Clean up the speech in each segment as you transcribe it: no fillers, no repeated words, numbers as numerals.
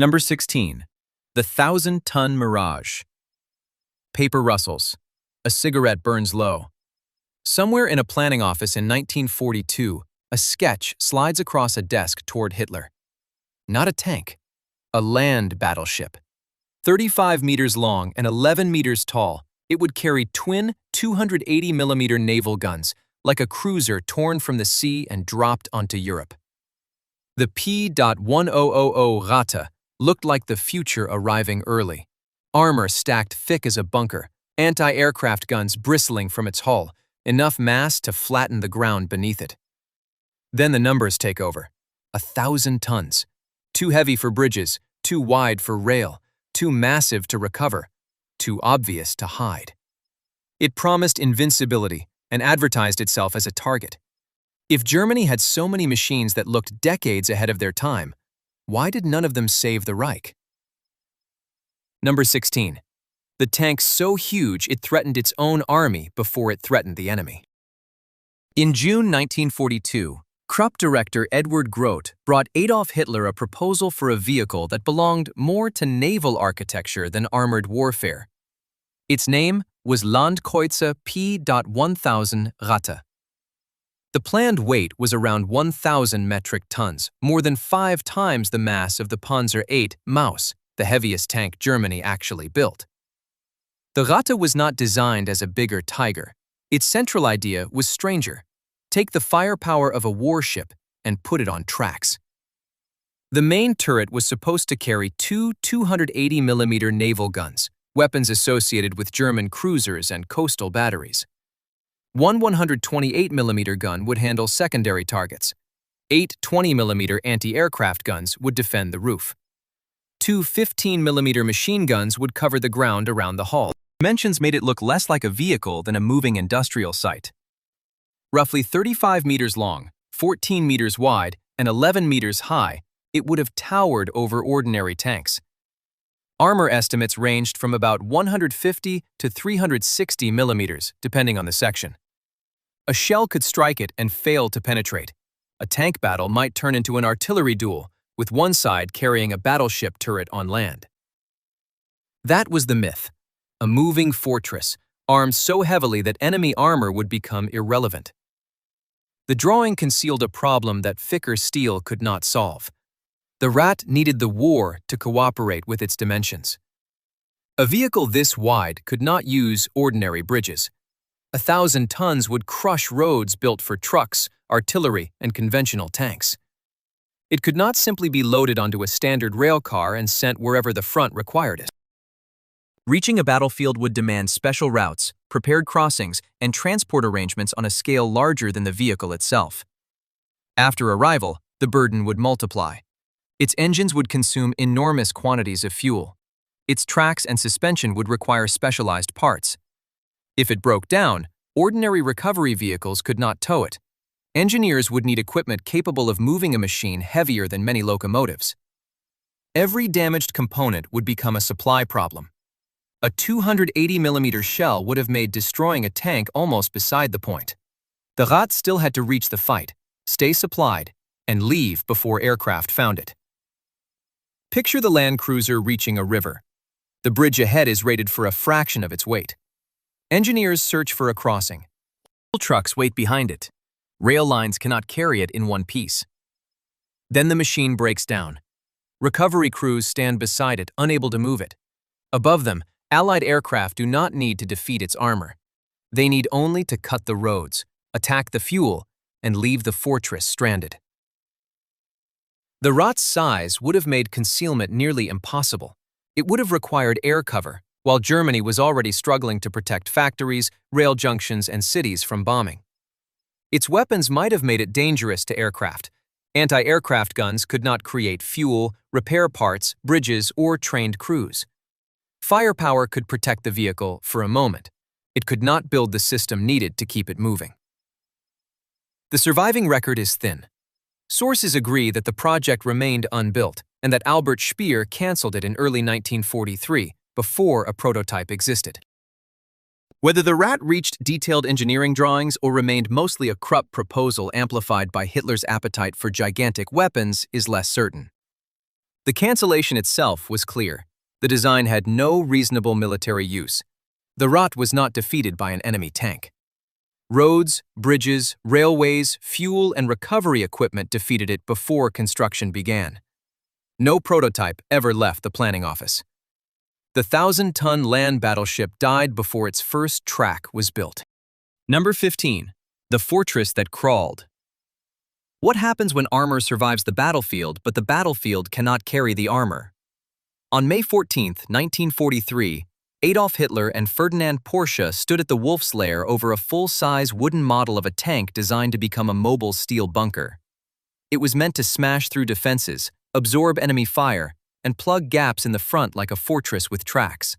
Number 16. The 1,000-ton Mirage. Paper rustles. A cigarette burns low. Somewhere in a planning office in 1942, a sketch slides across a desk toward Hitler. Not a tank, a land battleship. 35 meters long and 11 meters tall, it would carry twin 280mm naval guns, like a cruiser torn from the sea and dropped onto Europe. The P.1000 Ratte looked like the future arriving early. Armor stacked thick as a bunker, anti-aircraft guns bristling from its hull, enough mass to flatten the ground beneath it. Then the numbers take over. 1,000 tons. Too heavy for bridges, too wide for rail, too massive to recover, too obvious to hide. It promised invincibility and advertised itself as a target. If Germany had so many machines that looked decades ahead of their time, why did none of them save the Reich? Number 16. The tank so huge it threatened its own army before it threatened the enemy. In June 1942, Krupp director Edward Grote brought Adolf Hitler a proposal for a vehicle that belonged more to naval architecture than armored warfare. Its name was Landkreuzer P.1000 Ratte. The planned weight was around 1,000 metric tons, more than 5 times the mass of the Panzer VIII Maus, the heaviest tank Germany actually built. The Ratte was not designed as a bigger tiger. Its central idea was stranger. Take the firepower of a warship and put it on tracks. The main turret was supposed to carry two 280mm naval guns, weapons associated with German cruisers and coastal batteries. One 128mm gun would handle secondary targets. 8 20mm anti-aircraft guns would defend the roof. 2 15mm machine guns would cover the ground around the hull. Dimensions made it look less like a vehicle than a moving industrial site. Roughly 35 meters long, 14 meters wide, and 11 meters high, it would have towered over ordinary tanks. Armor estimates ranged from about 150 to 360 millimeters, depending on the section. A shell could strike it and fail to penetrate. A tank battle might turn into an artillery duel, with one side carrying a battleship turret on land. That was the myth. A moving fortress, armed so heavily that enemy armor would become irrelevant. The drawing concealed a problem that thicker steel could not solve. The Ratte needed the war to cooperate with its dimensions. A vehicle this wide could not use ordinary bridges. 1,000 tons would crush roads built for trucks, artillery, and conventional tanks. It could not simply be loaded onto a standard rail car and sent wherever the front required it. Reaching a battlefield would demand special routes, prepared crossings, and transport arrangements on a scale larger than the vehicle itself. After arrival, the burden would multiply. Its engines would consume enormous quantities of fuel. Its tracks and suspension would require specialized parts. If it broke down, ordinary recovery vehicles could not tow it. Engineers would need equipment capable of moving a machine heavier than many locomotives. Every damaged component would become a supply problem. A 280mm shell would have made destroying a tank almost beside the point. The Ratte still had to reach the fight, stay supplied, and leave before aircraft found it. Picture the Landkreuzer reaching a river. The bridge ahead is rated for a fraction of its weight. Engineers search for a crossing. Trucks wait behind it. Rail lines cannot carry it in one piece. Then the machine breaks down. Recovery crews stand beside it, unable to move it. Above them, Allied aircraft do not need to defeat its armor. They need only to cut the roads, attack the fuel, and leave the fortress stranded. The Ratte's size would have made concealment nearly impossible. It would have required air cover, while Germany was already struggling to protect factories, rail junctions, and cities from bombing. Its weapons might have made it dangerous to aircraft. Anti-aircraft guns could not create fuel, repair parts, bridges, or trained crews. Firepower could protect the vehicle for a moment. It could not build the system needed to keep it moving. The surviving record is thin. Sources agree that the project remained unbuilt and that Albert Speer canceled it in early 1943, before a prototype existed. Whether the Ratte reached detailed engineering drawings or remained mostly a Krupp proposal amplified by Hitler's appetite for gigantic weapons is less certain. The cancellation itself was clear. The design had no reasonable military use. The Ratte was not defeated by an enemy tank. Roads, bridges, railways, fuel, and recovery equipment defeated it before construction began. No prototype ever left the planning office. The 1,000-ton land battleship died before its first track was built. Number 15. The fortress that crawled. What happens when armor survives the battlefield, but the battlefield cannot carry the armor? On May 14, 1943, Adolf Hitler and Ferdinand Porsche stood at the Wolf's Lair over a full-size wooden model of a tank designed to become a mobile steel bunker. It was meant to smash through defenses, absorb enemy fire, and plug gaps in the front like a fortress with tracks.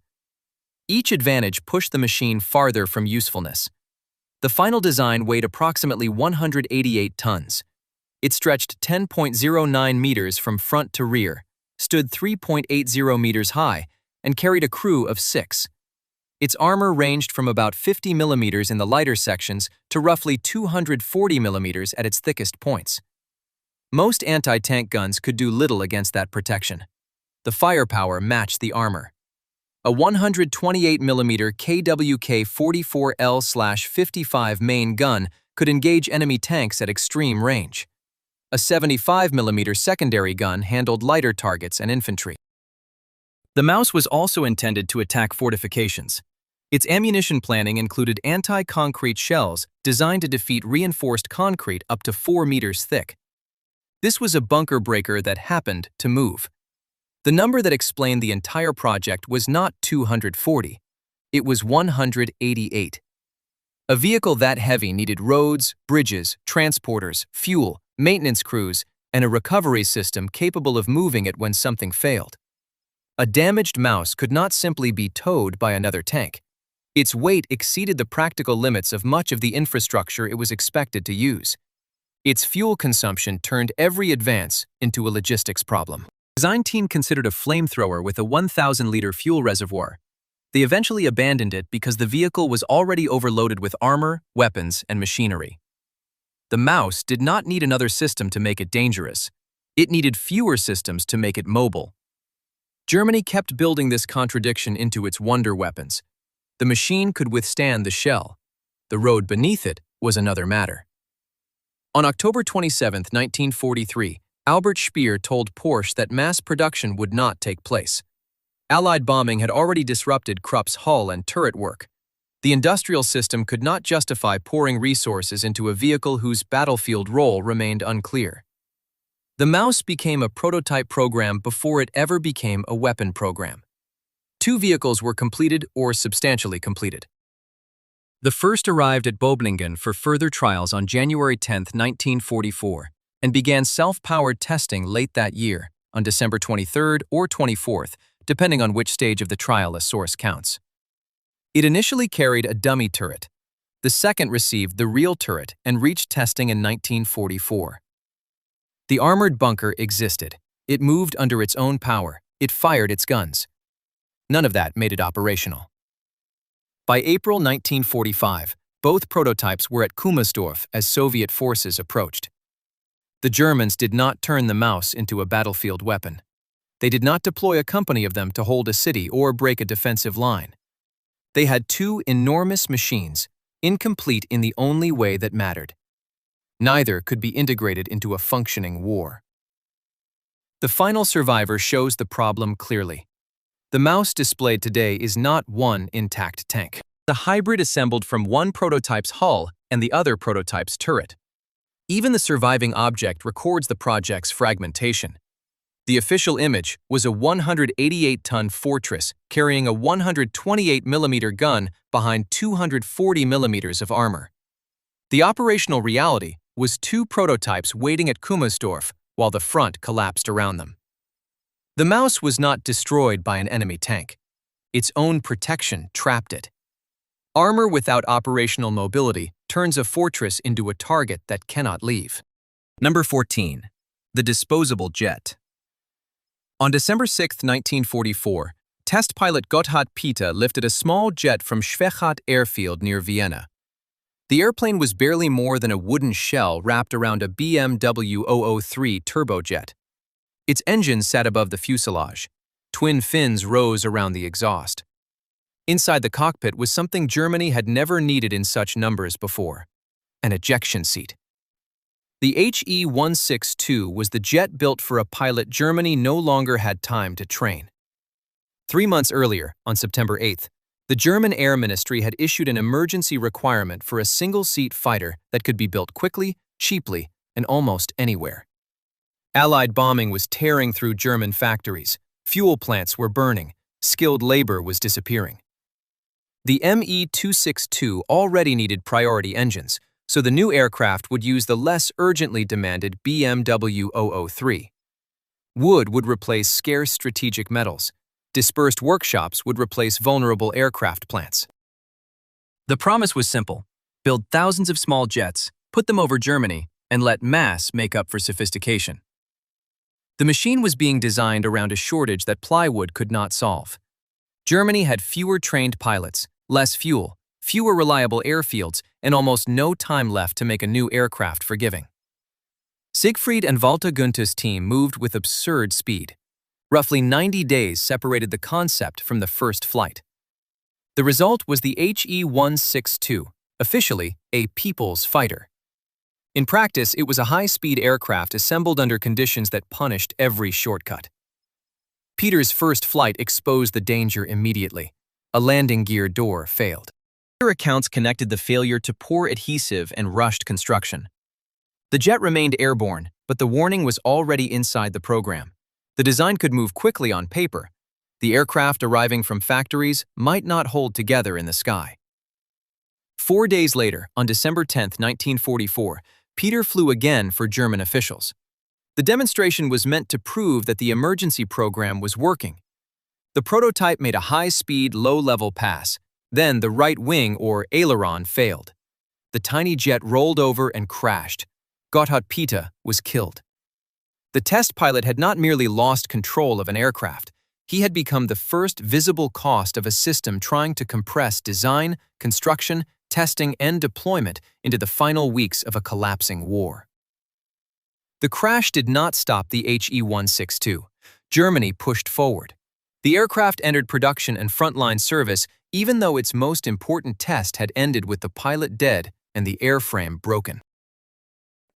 Each advantage pushed the machine farther from usefulness. The final design weighed approximately 188 tons. It stretched 10.09 meters from front to rear, stood 3.80 meters high, and carried a crew of 6. Its armor ranged from about 50 millimeters in the lighter sections to roughly 240 millimeters at its thickest points. Most anti-tank guns could do little against that protection. The firepower matched the armor. A 128mm KWK 44L/55 main gun could engage enemy tanks at extreme range. A 75mm secondary gun handled lighter targets and infantry. The Maus was also intended to attack fortifications. Its ammunition planning included anti-concrete shells designed to defeat reinforced concrete up to 4 meters thick. This was a bunker breaker that happened to move. The number that explained the entire project was not 240. It was 188. A vehicle that heavy needed roads, bridges, transporters, fuel, maintenance crews, and a recovery system capable of moving it when something failed. A damaged Maus could not simply be towed by another tank. Its weight exceeded the practical limits of much of the infrastructure it was expected to use. Its fuel consumption turned every advance into a logistics problem. The design team considered a flamethrower with a 1,000-liter fuel reservoir. They eventually abandoned it because the vehicle was already overloaded with armor, weapons, and machinery. The Maus did not need another system to make it dangerous. It needed fewer systems to make it mobile. Germany kept building this contradiction into its wonder weapons. The machine could withstand the shell. The road beneath it was another matter. On October 27, 1943, Albert Speer told Porsche that mass production would not take place. Allied bombing had already disrupted Krupp's hull and turret work. The industrial system could not justify pouring resources into a vehicle whose battlefield role remained unclear. The Maus became a prototype program before it ever became a weapon program. 2 vehicles were completed or substantially completed. The first arrived at Böblingen for further trials on January 10, 1944, and began self-powered testing late that year, on December 23rd or 24th, depending on which stage of the trial a source counts. It initially carried a dummy turret. The second received the real turret and reached testing in 1944. The armored bunker existed. It moved under its own power. It fired its guns. None of that made it operational. By April 1945, both prototypes were at Kummersdorf as Soviet forces approached. The Germans did not turn the Maus into a battlefield weapon. They did not deploy a company of them to hold a city or break a defensive line. They had 2 enormous machines, incomplete in the only way that mattered. Neither could be integrated into a functioning war. The final survivor shows the problem clearly. The Maus displayed today is not one intact tank. The hybrid assembled from one prototype's hull and the other prototype's turret. Even the surviving object records the project's fragmentation. The official image was a 188-ton fortress carrying a 128mm gun behind 240mm of armor. The operational reality was 2 prototypes waiting at Kummersdorf while the front collapsed around them. The Maus was not destroyed by an enemy tank. Its own protection trapped it. Armor without operational mobility turns a fortress into a target that cannot leave. Number 14. The disposable jet. On December 6, 1944, test pilot Gotthard Peter lifted a small jet from Schwechat airfield near Vienna. The airplane was barely more than a wooden shell wrapped around a BMW 003 turbojet. Its engine sat above the fuselage. Twin fins rose around the exhaust. Inside the cockpit was something Germany had never needed in such numbers before: an ejection seat. The HE-162 was the jet built for a pilot Germany no longer had time to train. 3 months earlier, on September 8th, the German Air Ministry had issued an emergency requirement for a single-seat fighter that could be built quickly, cheaply, and almost anywhere. Allied bombing was tearing through German factories, fuel plants were burning, skilled labor was disappearing. The Me-262 already needed priority engines, so the new aircraft would use the less urgently demanded BMW-003. Wood would replace scarce strategic metals. Dispersed workshops would replace vulnerable aircraft plants. The promise was simple: build thousands of small jets, put them over Germany, and let mass make up for sophistication. The machine was being designed around a shortage that plywood could not solve. Germany had fewer trained pilots, less fuel, fewer reliable airfields, and almost no time left to make a new aircraft forgiving. Siegfried and Walter Günther's team moved with absurd speed. Roughly 90 days separated the concept from the first flight. The result was the HE-162, officially a people's fighter. In practice, it was a high-speed aircraft assembled under conditions that punished every shortcut. Peter's first flight exposed the danger immediately. A landing gear door failed. Other accounts connected the failure to poor adhesive and rushed construction. The jet remained airborne, but the warning was already inside the program. The design could move quickly on paper. The aircraft arriving from factories might not hold together in the sky. 4 days later, on December 10, 1944, Peter flew again for German officials. The demonstration was meant to prove that the emergency program was working. The prototype made a high-speed, low-level pass. Then the right wing, or aileron, failed. The tiny jet rolled over and crashed. Gotthard Peter was killed. The test pilot had not merely lost control of an aircraft. He had become the first visible cost of a system trying to compress design, construction, testing, and deployment into the final weeks of a collapsing war. The crash did not stop the HE-162. Germany pushed forward. The aircraft entered production and frontline service even though its most important test had ended with the pilot dead and the airframe broken.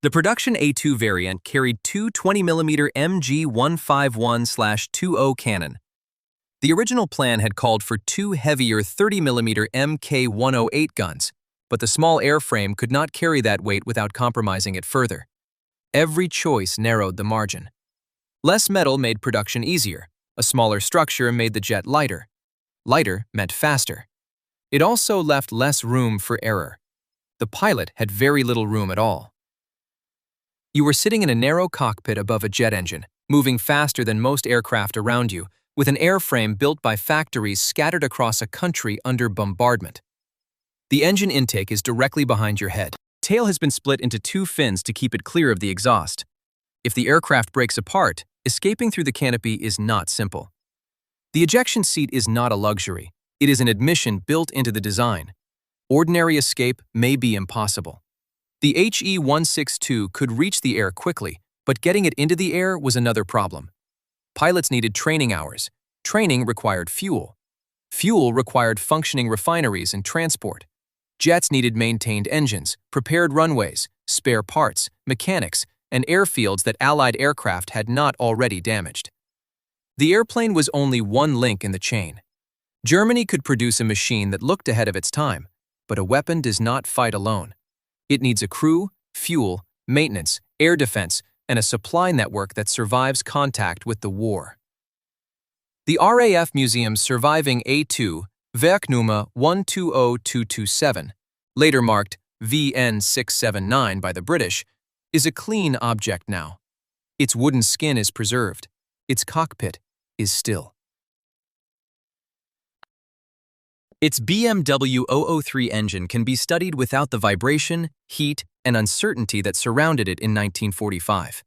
The production A2 variant carried two 20mm MG151/20 cannon. The original plan had called for two heavier 30mm Mk108 guns, but the small airframe could not carry that weight without compromising it further. Every choice narrowed the margin. Less metal made production easier. A smaller structure made the jet lighter. Lighter meant faster. It also left less room for error. The pilot had very little room at all. You were sitting in a narrow cockpit above a jet engine, moving faster than most aircraft around you, with an airframe built by factories scattered across a country under bombardment. The engine intake is directly behind your head. The tail has been split into two fins to keep it clear of the exhaust. If the aircraft breaks apart, escaping through the canopy is not simple. The ejection seat is not a luxury. It is an admission built into the design. Ordinary escape may be impossible. The HE-162 could reach the air quickly, but getting it into the air was another problem. Pilots needed training hours. Training required fuel. Fuel required functioning refineries and transport. Jets needed maintained engines, prepared runways, spare parts, mechanics, and airfields that Allied aircraft had not already damaged. The airplane was only one link in the chain. Germany could produce a machine that looked ahead of its time, but a weapon does not fight alone. It needs a crew, fuel, maintenance, air defense, and a supply network that survives contact with the war. The RAF Museum's surviving A2, Werknummer 120227, later marked VN679 by the British, is a clean object now. Its wooden skin is preserved. Its cockpit is still. Its BMW 003 engine can be studied without the vibration, heat, and uncertainty that surrounded it in 1945.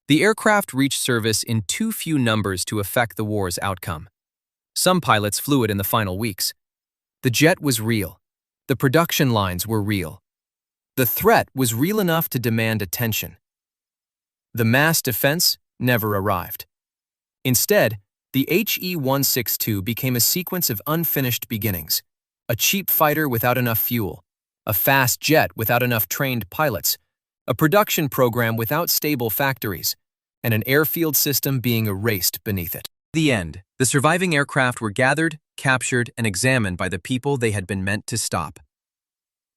The aircraft reached service in too few numbers to affect the war's outcome. Some pilots flew it in the final weeks. The jet was real. The production lines were real. The threat was real enough to demand attention. The mass defense never arrived. Instead, the HE-162 became a sequence of unfinished beginnings: a cheap fighter without enough fuel, a fast jet without enough trained pilots, a production program without stable factories, and an airfield system being erased beneath it. The end. The surviving aircraft were gathered, captured, and examined by the people they had been meant to stop.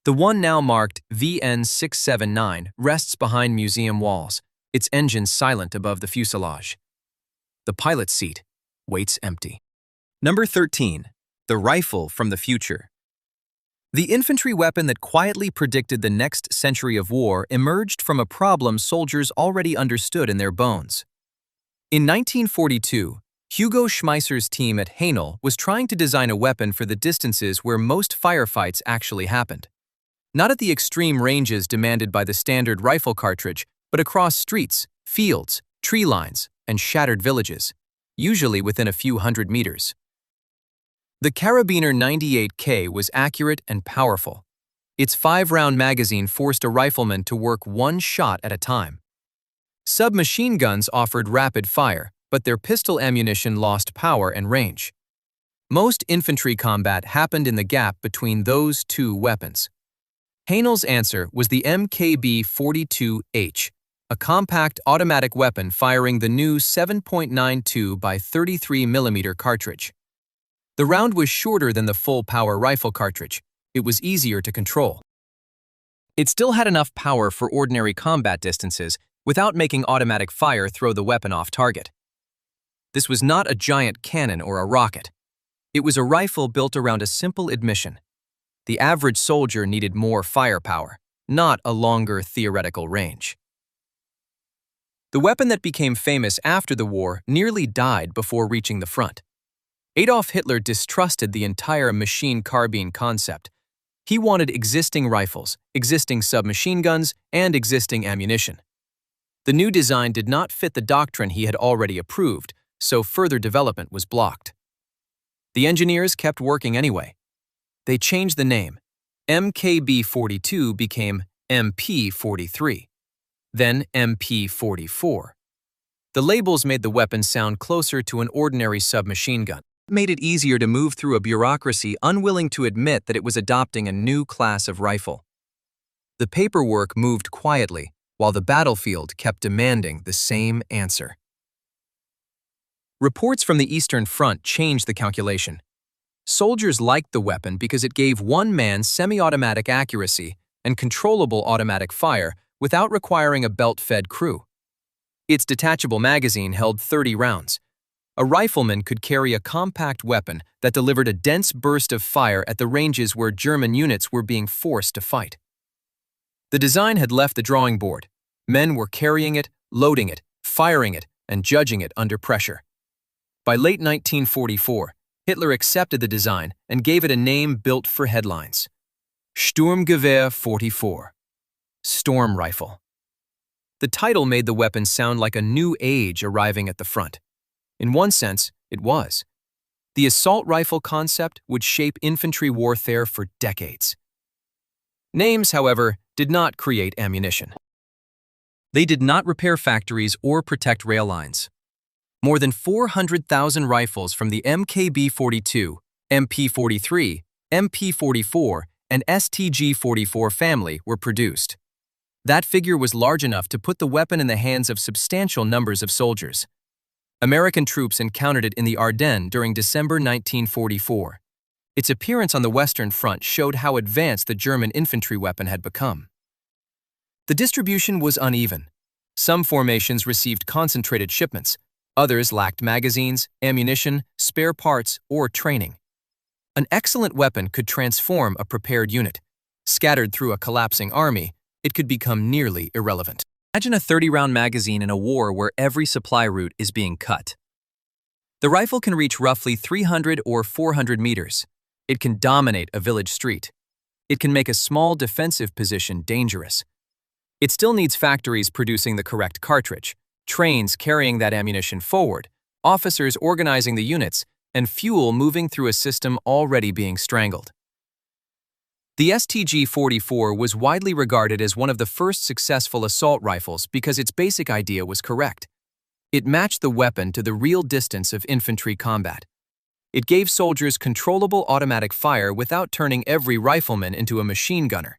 The one now marked VN-679 rests behind museum walls, its engine silent above the fuselage. The pilot's seat waits empty. Number 13. The rifle from the future. The infantry weapon that quietly predicted the next century of war emerged from a problem soldiers already understood in their bones. In 1942, Hugo Schmeisser's team at Heinkel was trying to design a weapon for the distances where most firefights actually happened. Not at the extreme ranges demanded by the standard rifle cartridge, but across streets, fields, tree lines, and shattered villages, usually within a few hundred meters. The Carabiner 98K was accurate and powerful. Its 5-round magazine forced a rifleman to work one shot at a time. Submachine guns offered rapid fire, but their pistol ammunition lost power and range. Most infantry combat happened in the gap between those two weapons. Heinkel's answer was the MKB-42H, a compact automatic weapon firing the new 7.92 by 33 mm cartridge. The round was shorter than the full-power rifle cartridge. It was easier to control. It still had enough power for ordinary combat distances without making automatic fire throw the weapon off target. This was not a giant cannon or a rocket. It was a rifle built around a simple admission: the average soldier needed more firepower, not a longer theoretical range. The weapon that became famous after the war nearly died before reaching the front. Adolf Hitler distrusted the entire machine carbine concept. He wanted existing rifles, existing submachine guns, and existing ammunition. The new design did not fit the doctrine he had already approved, so further development was blocked. The engineers kept working anyway. They changed the name. MKB-42 became MP-43, then MP-44. The labels made the weapon sound closer to an ordinary submachine gun. Made it easier to move through a bureaucracy unwilling to admit that it was adopting a new class of rifle. The paperwork moved quietly, while the battlefield kept demanding the same answer. Reports from the Eastern Front changed the calculation. Soldiers liked the weapon because it gave one man semi-automatic accuracy and controllable automatic fire without requiring a belt-fed crew. Its detachable magazine held 30 rounds. A rifleman could carry a compact weapon that delivered a dense burst of fire at the ranges where German units were being forced to fight. The design had left the drawing board. Men were carrying it, loading it, firing it, and judging it under pressure. By late 1944, Hitler accepted the design and gave it a name built for headlines: Sturmgewehr 44, Storm Rifle. The title made the weapon sound like a new age arriving at the front. In one sense, it was. The assault rifle concept would shape infantry warfare for decades. Names, however, did not create ammunition. They did not repair factories or protect rail lines. More than 400,000 rifles from the MKB-42, MP-43, MP-44, and STG-44 family were produced. That figure was large enough to put the weapon in the hands of substantial numbers of soldiers. American troops encountered it in the Ardennes during December 1944. Its appearance on the Western Front showed how advanced the German infantry weapon had become. The distribution was uneven. Some formations received concentrated shipments. Others lacked magazines, ammunition, spare parts, or training. An excellent weapon could transform a prepared unit. Scattered through a collapsing army, it could become nearly irrelevant. Imagine a 30-round magazine in a war where every supply route is being cut. The rifle can reach roughly 300 or 400 meters. It can dominate a village street. It can make a small defensive position dangerous. It still needs factories producing the correct cartridge, trains carrying that ammunition forward, officers organizing the units, and fuel moving through a system already being strangled. The STG-44 was widely regarded as one of the first successful assault rifles because its basic idea was correct. It matched the weapon to the real distance of infantry combat. It gave soldiers controllable automatic fire without turning every rifleman into a machine gunner.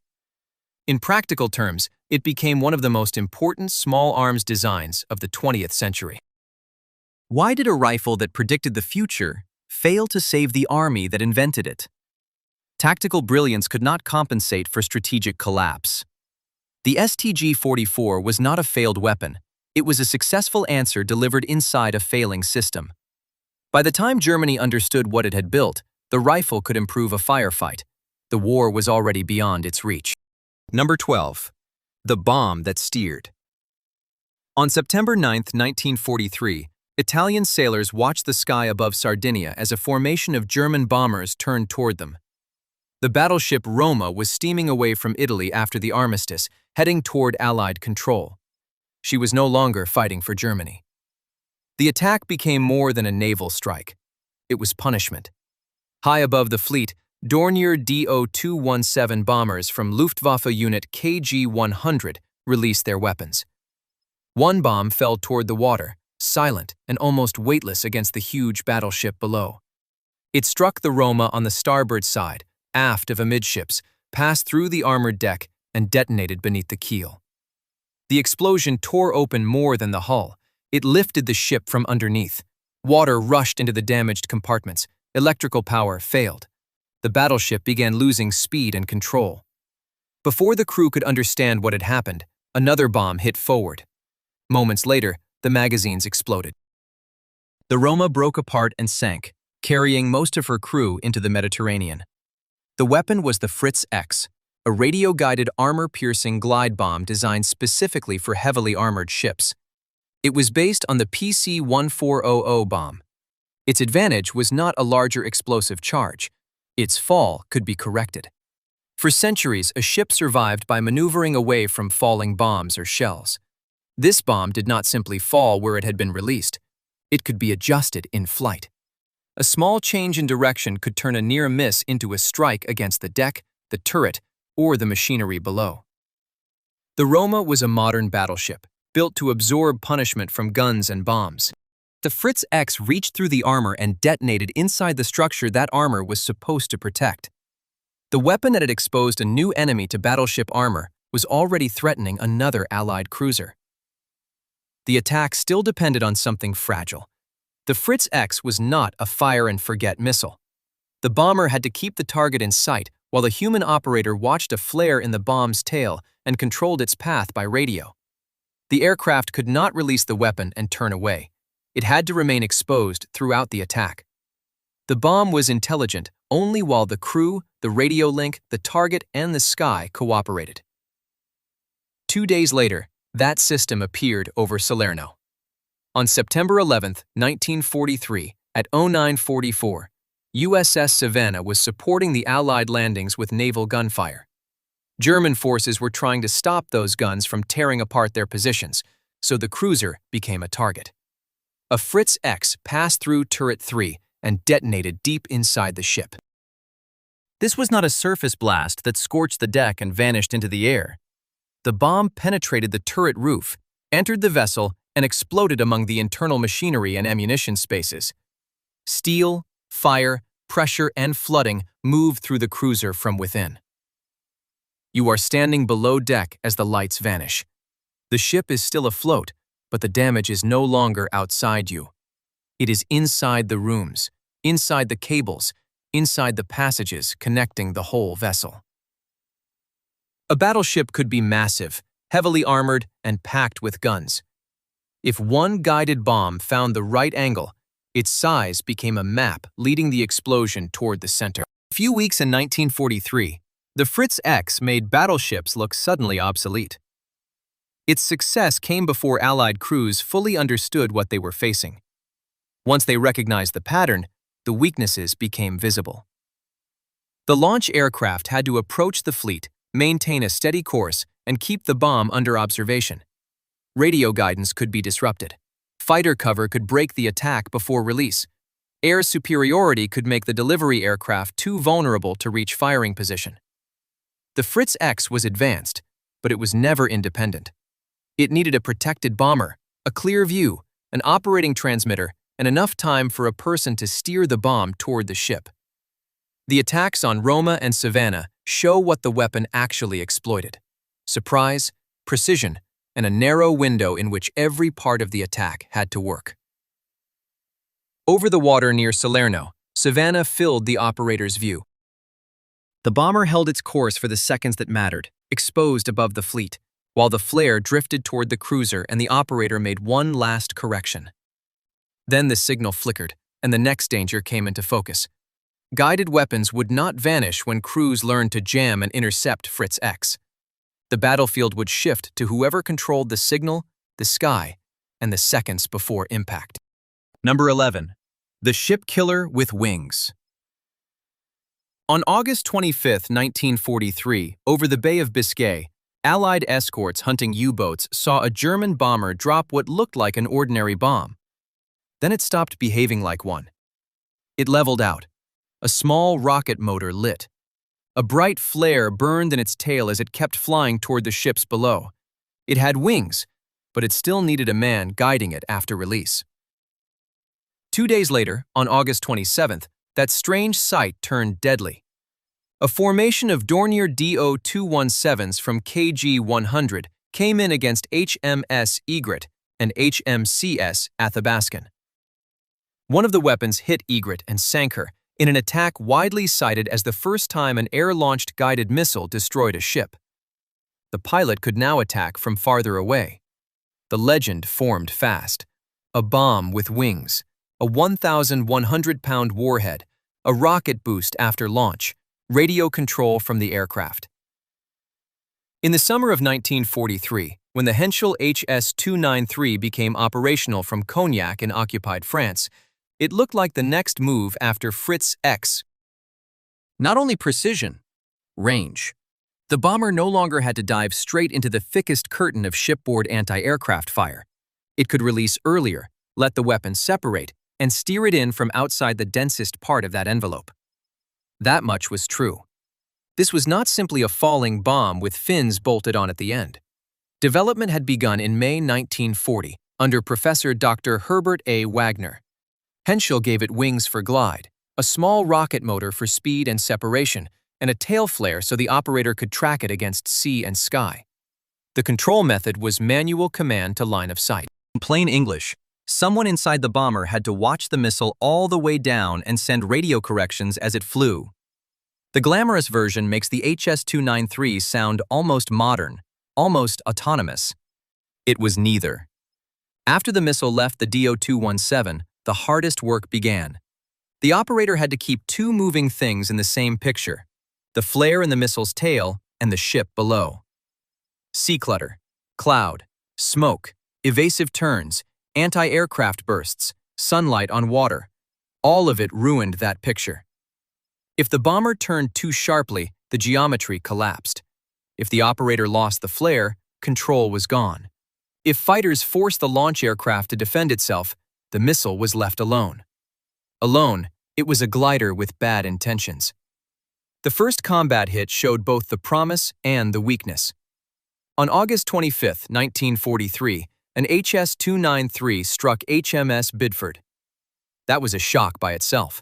In practical terms, it became one of the most important small arms designs of the 20th century. Why did a rifle that predicted the future fail to save the army that invented it? Tactical brilliance could not compensate for strategic collapse. The STG-44 was not a failed weapon. It was a successful answer delivered inside a failing system. By the time Germany understood what it had built, the rifle could improve a firefight. The war was already beyond its reach. Number 12. The bomb that steered. On September 9, 1943, Italian sailors watched the sky above Sardinia as a formation of German bombers turned toward them. The battleship Roma was steaming away from Italy after the armistice, heading toward Allied control. She was no longer fighting for Germany. The attack became more than a naval strike. It was punishment. High above the fleet, Dornier Do-217 bombers from Luftwaffe Unit KG-100 released their weapons. One bomb fell toward the water, silent and almost weightless against the huge battleship below. It struck the Roma on the starboard side, aft of amidships, passed through the armored deck, and detonated beneath the keel. The explosion tore open more than the hull. It lifted the ship from underneath. Water rushed into the damaged compartments. Electrical power failed. The battleship began losing speed and control. Before the crew could understand what had happened, another bomb hit forward. Moments later, the magazines exploded. The Roma broke apart and sank, carrying most of her crew into the Mediterranean. The weapon was the Fritz X, a radio-guided armor-piercing glide bomb designed specifically for heavily armored ships. It was based on the PC-1400 bomb. Its advantage was not a larger explosive charge. Its fall could be corrected. For centuries, a ship survived by maneuvering away from falling bombs or shells. This bomb did not simply fall where it had been released. It could be adjusted in flight. A small change in direction could turn a near miss into a strike against the deck, the turret, or the machinery below. The Roma was a modern battleship, built to absorb punishment from guns and bombs. The Fritz X reached through the armor and detonated inside the structure that armor was supposed to protect. The weapon that had exposed a new enemy to battleship armor was already threatening another Allied cruiser. The attack still depended on something fragile. The Fritz X was not a fire-and-forget missile. The bomber had to keep the target in sight while the human operator watched a flare in the bomb's tail and controlled its path by radio. The aircraft could not release the weapon and turn away. It had to remain exposed throughout the attack. The bomb was intelligent only while the crew, the radio link, the target, and the sky cooperated. 2 days later, that system appeared over Salerno. On September 11, 1943, at 0944, USS Savannah was supporting the Allied landings with naval gunfire. German forces were trying to stop those guns from tearing apart their positions, so the cruiser became a target. A Fritz X passed through turret 3 and detonated deep inside the ship. This was not a surface blast that scorched the deck and vanished into the air. The bomb penetrated the turret roof, entered the vessel, and exploded among the internal machinery and ammunition spaces. Steel, fire, pressure, and flooding moved through the cruiser from within. You are standing below deck as the lights vanish. The ship is still afloat, but the damage is no longer outside you. It is inside the rooms, inside the cables, inside the passages connecting the whole vessel. A battleship could be massive, heavily armored, and packed with guns. If one guided bomb found the right angle, its size became a map leading the explosion toward the center. A few weeks in 1943, the Fritz X made battleships look suddenly obsolete. Its success came before Allied crews fully understood what they were facing. Once they recognized the pattern, the weaknesses became visible. The launch aircraft had to approach the fleet, maintain a steady course, and keep the bomb under observation. Radio guidance could be disrupted. Fighter cover could break the attack before release. Air superiority could make the delivery aircraft too vulnerable to reach firing position. The Fritz X was advanced, but it was never independent. It needed a protected bomber, a clear view, an operating transmitter, and enough time for a person to steer the bomb toward the ship. The attacks on Roma and Savannah show what the weapon actually exploited: surprise, precision, and a narrow window in which every part of the attack had to work. Over the water near Salerno, Savannah filled the operator's view. The bomber held its course for the seconds that mattered, exposed above the fleet, while the flare drifted toward the cruiser and the operator made one last correction. Then the signal flickered, and the next danger came into focus. Guided weapons would not vanish when crews learned to jam and intercept Fritz X. The battlefield would shift to whoever controlled the signal, the sky, and the seconds before impact. Number 11. The Ship Killer with Wings. On August 25, 1943, over the Bay of Biscay, Allied escorts hunting U-boats saw a German bomber drop what looked like an ordinary bomb. Then it stopped behaving like one. It leveled out. A small rocket motor lit. A bright flare burned in its tail as it kept flying toward the ships below. It had wings, but it still needed a man guiding it after release. 2 days later, on August 27th, that strange sight turned deadly. A formation of Dornier DO-217s from KG 100 came in against HMS Egret and HMCS Athabaskan. One of the weapons hit Egret and sank her in an attack widely cited as the first time an air-launched guided missile destroyed a ship. The pilot could now attack from farther away. The legend formed fast. A bomb with wings, a 1,100-pound warhead, a rocket boost after launch, radio control from the aircraft. In the summer of 1943, when the Heinkel HS-293 became operational from Cognac in occupied France, it looked like the next move after Fritz X. Not only precision, range. The bomber no longer had to dive straight into the thickest curtain of shipboard anti-aircraft fire. It could release earlier, let the weapon separate, and steer it in from outside the densest part of that envelope. That much was true. This was not simply a falling bomb with fins bolted on at the end. Development had begun in May 1940 under Professor Dr. Herbert A. Wagner. Heinkel gave it wings for glide, a small rocket motor for speed and separation, and a tail flare so the operator could track it against sea and sky. The control method was manual command to line of sight. In plain English, someone inside the bomber had to watch the missile all the way down and send radio corrections as it flew. The glamorous version makes the HS-293 sound almost modern, almost autonomous. It was neither. After the missile left the DO-217, the hardest work began. The operator had to keep two moving things in the same picture: the flare in the missile's tail and the ship below. Sea clutter, cloud, smoke, evasive turns, anti-aircraft bursts, sunlight on water. All of it ruined that picture. If the bomber turned too sharply, the geometry collapsed. If the operator lost the flare, control was gone. If fighters forced the launch aircraft to defend itself, the missile was left alone. Alone, it was a glider with bad intentions. The first combat hit showed both the promise and the weakness. On August 25, 1943, an HS-293 struck HMS Bidford. That was a shock by itself.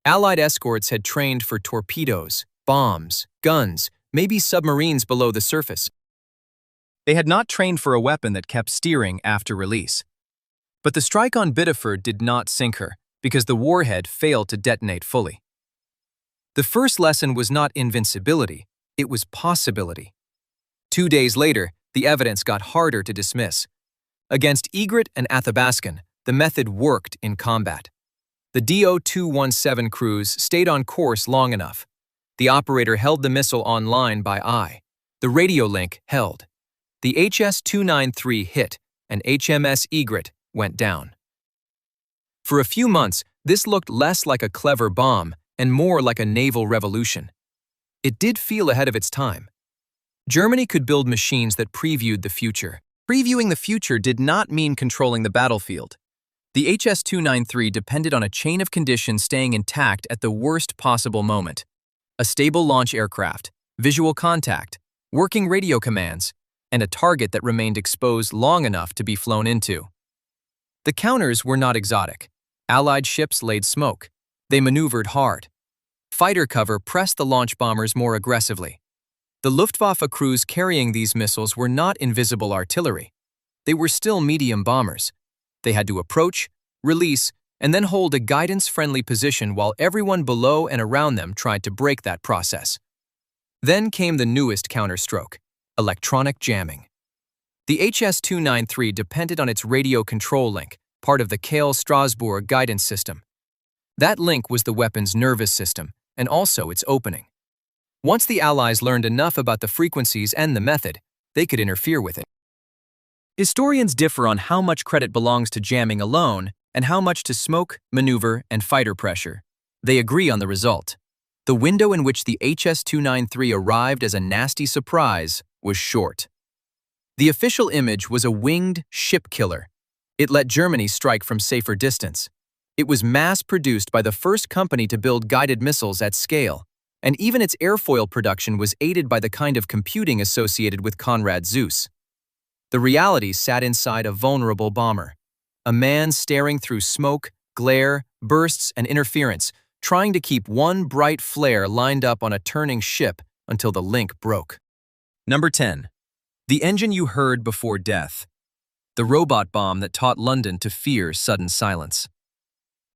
Allied escorts had trained for torpedoes, bombs, guns, maybe submarines below the surface. They had not trained for a weapon that kept steering after release. But the strike on Bideford did not sink her, because the warhead failed to detonate fully. The first lesson was not invincibility, it was possibility. 2 days later, the evidence got harder to dismiss. Against Egret and Athabaskan, the method worked in combat. The DO-217 crews stayed on course long enough. The operator held the missile online by eye. The radio link held. The HS-293 hit, and HMS Egret went down. For a few months, this looked less like a clever bomb and more like a naval revolution. It did feel ahead of its time. Germany could build machines that previewed the future. Previewing the future did not mean controlling the battlefield. The HS-293 depended on a chain of conditions staying intact at the worst possible moment. A stable launch aircraft, visual contact, working radio commands, and a target that remained exposed long enough to be flown into. The counters were not exotic. Allied ships laid smoke. They maneuvered hard. Fighter cover pressed the launch bombers more aggressively. The Luftwaffe crews carrying these missiles were not invisible artillery. They were still medium bombers. They had to approach, release, and then hold a guidance-friendly position while everyone below and around them tried to break that process. Then came the newest counterstroke: electronic jamming. The HS-293 depended on its radio control link, part of the Kehl-Strasbourg guidance system. That link was the weapon's nervous system, and also its opening. Once the Allies learned enough about the frequencies and the method, they could interfere with it. Historians differ on how much credit belongs to jamming alone and how much to smoke, maneuver, and fighter pressure. They agree on the result. The window in which the HS-293 arrived as a nasty surprise was short. The official image was a winged ship killer. It let Germany strike from safer distance. It was mass-produced by the first company to build guided missiles at scale, and even its airfoil production was aided by the kind of computing associated with Konrad Zuse. The reality sat inside a vulnerable bomber, a man staring through smoke, glare, bursts, and interference, trying to keep one bright flare lined up on a turning ship until the link broke. Number 10. The engine you heard before death. The robot bomb that taught London to fear sudden silence.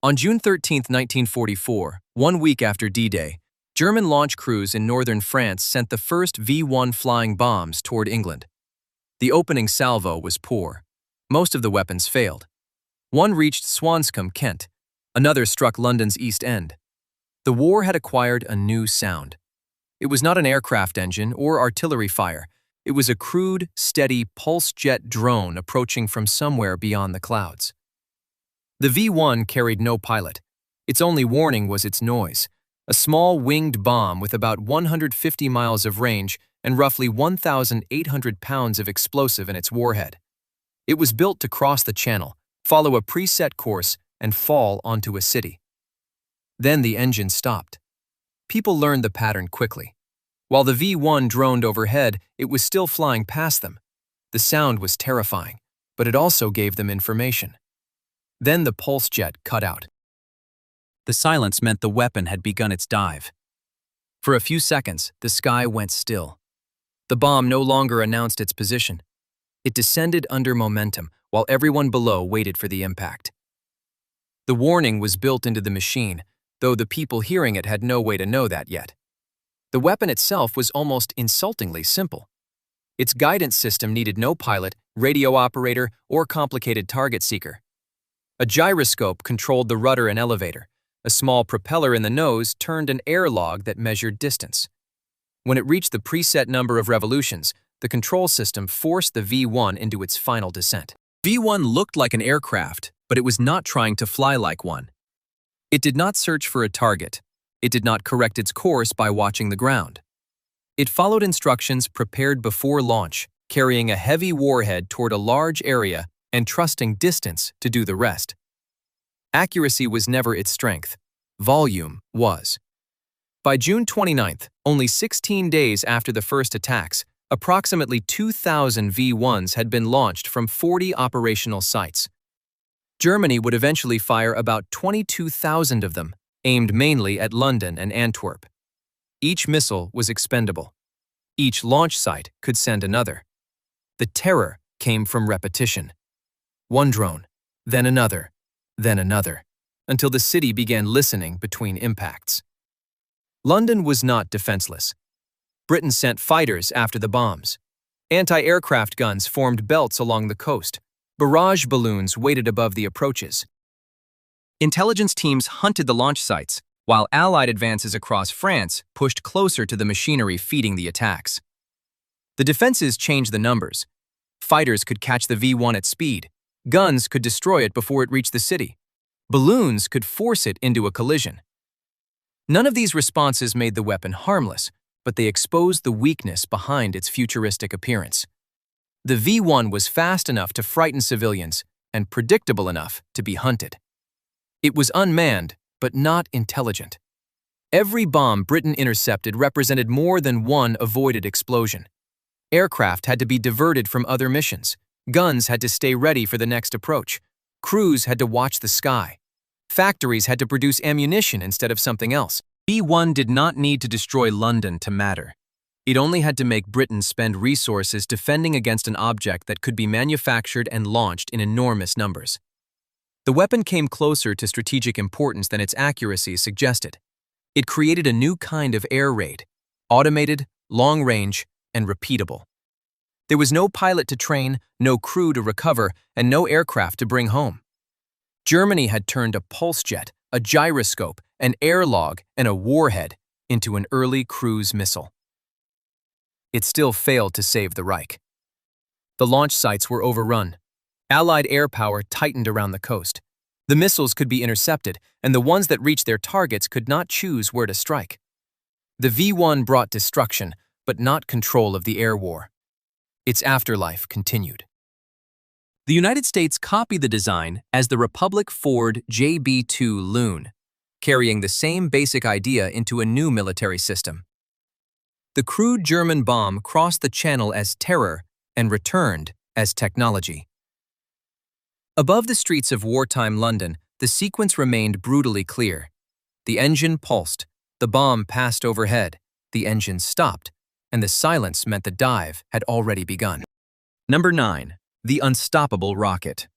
On June 13, 1944, 1 week after D-Day, German launch crews in northern France sent the first V-1 flying bombs toward England. The opening salvo was poor. Most of the weapons failed. One reached Swanscombe, Kent. Another struck London's East End. The war had acquired a new sound. It was not an aircraft engine or artillery fire. It was a crude, steady pulse-jet drone approaching from somewhere beyond the clouds. The V-1 carried no pilot. Its only warning was its noise, a small winged bomb with about 150 miles of range and roughly 1,800 pounds of explosive in its warhead. It was built to cross the channel, follow a preset course, and fall onto a city. Then the engine stopped. People learned the pattern quickly. While the V-1 droned overhead, it was still flying past them. The sound was terrifying, but it also gave them information. Then the pulse jet cut out. The silence meant the weapon had begun its dive. For a few seconds, the sky went still. The bomb no longer announced its position. It descended under momentum, while everyone below waited for the impact. The warning was built into the machine, though the people hearing it had no way to know that yet. The weapon itself was almost insultingly simple. Its guidance system needed no pilot, radio operator, or complicated target seeker. A gyroscope controlled the rudder and elevator. A small propeller in the nose turned an air log that measured distance. When it reached the preset number of revolutions, the control system forced the V-1 into its final descent. V-1 looked like an aircraft, but it was not trying to fly like one. It did not search for a target. It did not correct its course by watching the ground. It followed instructions prepared before launch, carrying a heavy warhead toward a large area and trusting distance to do the rest. Accuracy was never its strength. Volume was. By June 29th, only 16 days after the first attacks, approximately 2,000 V-1s had been launched from 40 operational sites. Germany would eventually fire about 22,000 of them, aimed mainly at London and Antwerp. Each missile was expendable. Each launch site could send another. The terror came from repetition. One drone, then another, until the city began listening between impacts. London was not defenseless. Britain sent fighters after the bombs. Anti-aircraft guns formed belts along the coast. Barrage balloons waited above the approaches. Intelligence teams hunted the launch sites, while Allied advances across France pushed closer to the machinery feeding the attacks. The defenses changed the numbers. Fighters could catch the V-1 at speed. Guns could destroy it before it reached the city. Balloons could force it into a collision. None of these responses made the weapon harmless, but they exposed the weakness behind its futuristic appearance. The V-1 was fast enough to frighten civilians and predictable enough to be hunted. It was unmanned, but not intelligent. Every bomb Britain intercepted represented more than one avoided explosion. Aircraft had to be diverted from other missions. Guns had to stay ready for the next approach. Crews had to watch the sky. Factories had to produce ammunition instead of something else. V1 did not need to destroy London to matter. It only had to make Britain spend resources defending against an object that could be manufactured and launched in enormous numbers. The weapon came closer to strategic importance than its accuracy suggested. It created a new kind of air raid, automated, long-range, and repeatable. There was no pilot to train, no crew to recover, and no aircraft to bring home. Germany had turned a pulse jet, a gyroscope, an airlog, and a warhead into an early cruise missile. It still failed to save the Reich. The launch sites were overrun. Allied air power tightened around the coast. The missiles could be intercepted, and the ones that reached their targets could not choose where to strike. The V1 brought destruction, but not control of the air war. Its afterlife continued. The United States copied the design as the Republic Ford JB-2 Loon, carrying the same basic idea into a new military system. The crude German bomb crossed the channel as terror and returned as technology. Above the streets of wartime London, the sequence remained brutally clear. The engine pulsed, the bomb passed overhead, the engine stopped, and the silence meant the dive had already begun. Number 9. The Unstoppable Rocket.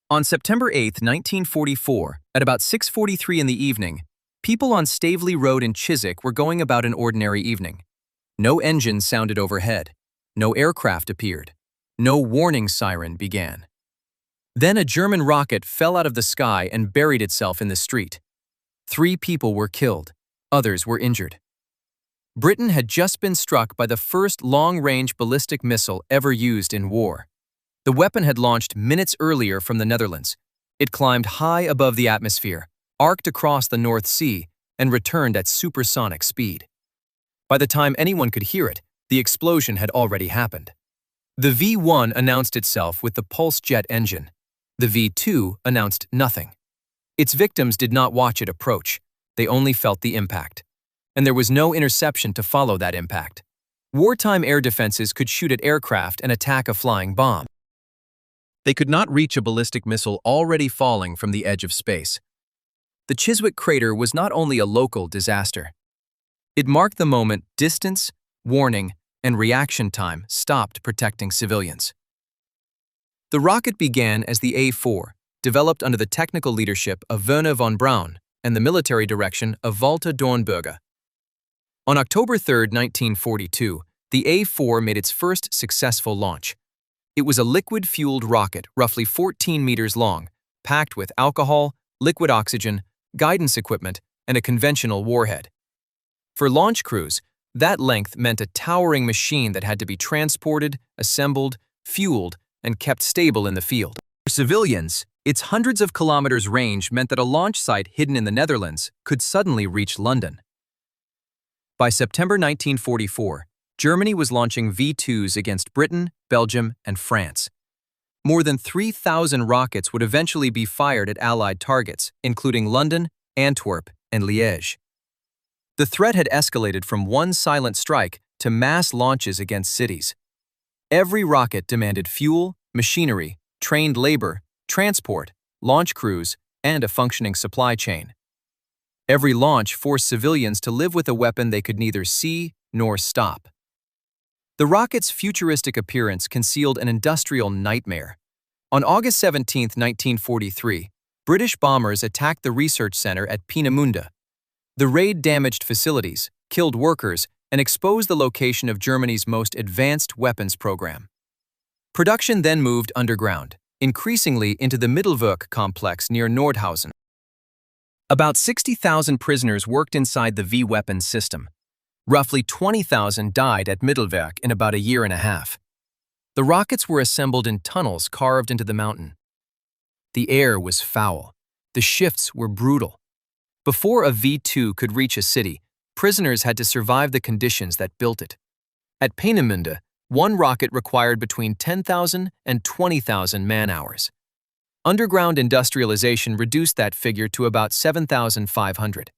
On September 8, 1944, at about 6:43 in the evening, people on Staveley Road in Chiswick were going about an ordinary evening. No engine sounded overhead. No aircraft appeared. No warning siren began. Then a German rocket fell out of the sky and buried itself in the street. 3 people were killed. Others were injured. Britain had just been struck by the first long-range ballistic missile ever used in war. The weapon had launched minutes earlier from the Netherlands. It climbed high above the atmosphere, arced across the North Sea, and returned at supersonic speed. By the time anyone could hear it, the explosion had already happened. The V1 announced itself with the pulse jet engine. The V2 announced nothing. Its victims did not watch it approach. They only felt the impact. And there was no interception to follow that impact. Wartime air defenses could shoot at aircraft and attack a flying bomb. They could not reach a ballistic missile already falling from the edge of space. The Chiswick crater was not only a local disaster. It marked the moment distance, warning, and reaction time stopped protecting civilians. The rocket began as the A4, developed under the technical leadership of Werner von Braun and the military direction of Walter Dornberger. On October 3, 1942, the A4 made its first successful launch. It was a liquid-fueled rocket roughly 14 meters long, packed with alcohol, liquid oxygen, guidance equipment, and a conventional warhead. For launch crews, that length meant a towering machine that had to be transported, assembled, fueled, and kept stable in the field. For civilians, its hundreds of kilometers range meant that a launch site hidden in the Netherlands could suddenly reach London. By September 1944, Germany was launching V2s against Britain, Belgium, and France. More than 3,000 rockets would eventually be fired at Allied targets, including London, Antwerp, and Liège. The threat had escalated from one silent strike to mass launches against cities. Every rocket demanded fuel, machinery, trained labor, transport, launch crews, and a functioning supply chain. Every launch forced civilians to live with a weapon they could neither see nor stop. The rocket's futuristic appearance concealed an industrial nightmare. On August 17, 1943, British bombers attacked the research center at Peenemünde. The raid damaged facilities, killed workers, and exposed the location of Germany's most advanced weapons program. Production then moved underground, increasingly into the Mittelwerk complex near Nordhausen. About 60,000 prisoners worked inside the V-weapons system. Roughly 20,000 died at Mittelwerk in about a year and a half. The rockets were assembled in tunnels carved into the mountain. The air was foul. The shifts were brutal. Before a V2 could reach a city, prisoners had to survive the conditions that built it. At Peenemünde, one rocket required between 10,000 and 20,000 man-hours. Underground industrialization reduced that figure to about 7,500.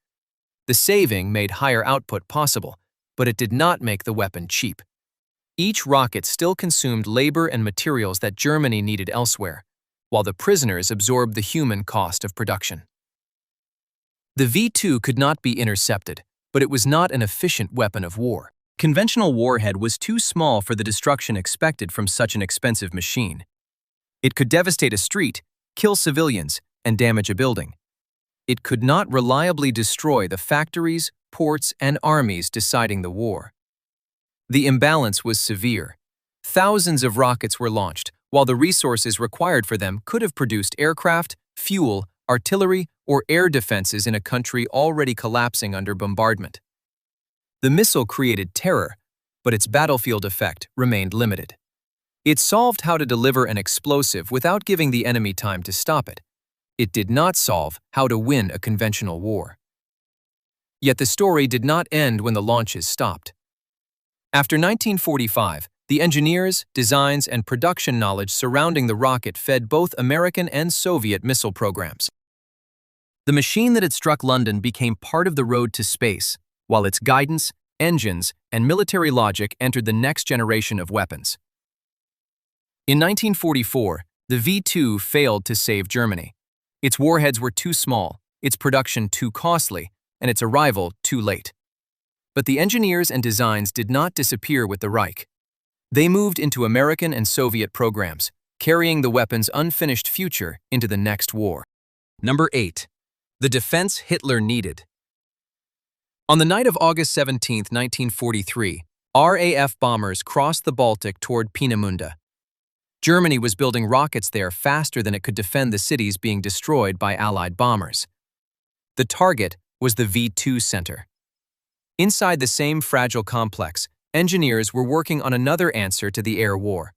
The saving made higher output possible, but it did not make the weapon cheap. Each rocket still consumed labor and materials that Germany needed elsewhere, while the prisoners absorbed the human cost of production. The V-2 could not be intercepted, but it was not an efficient weapon of war. Conventional warhead was too small for the destruction expected from such an expensive machine. It could devastate a street, kill civilians, and damage a building. It could not reliably destroy the factories, ports, and armies deciding the war. The imbalance was severe. Thousands of rockets were launched, while the resources required for them could have produced aircraft, fuel, artillery, or air defenses in a country already collapsing under bombardment. The missile created terror, but its battlefield effect remained limited. It solved how to deliver an explosive without giving the enemy time to stop it. It did not solve how to win a conventional war. Yet the story did not end when the launches stopped. After 1945, the engineers, designs, and production knowledge surrounding the rocket fed both American and Soviet missile programs. The machine that had struck London became part of the road to space, while its guidance, engines, and military logic entered the next generation of weapons. In 1944, the V-2 failed to save Germany. Its warheads were too small, its production too costly, and its arrival too late. But the engineers and designs did not disappear with the Reich. They moved into American and Soviet programs, carrying the weapon's unfinished future into the next war. Number 8. The defense Hitler needed. On the night of August 17, 1943, RAF bombers crossed the Baltic toward Peenemünde. Germany was building rockets there faster than it could defend the cities being destroyed by Allied bombers. The target was the V-2 center. Inside the same fragile complex, engineers were working on another answer to the air war,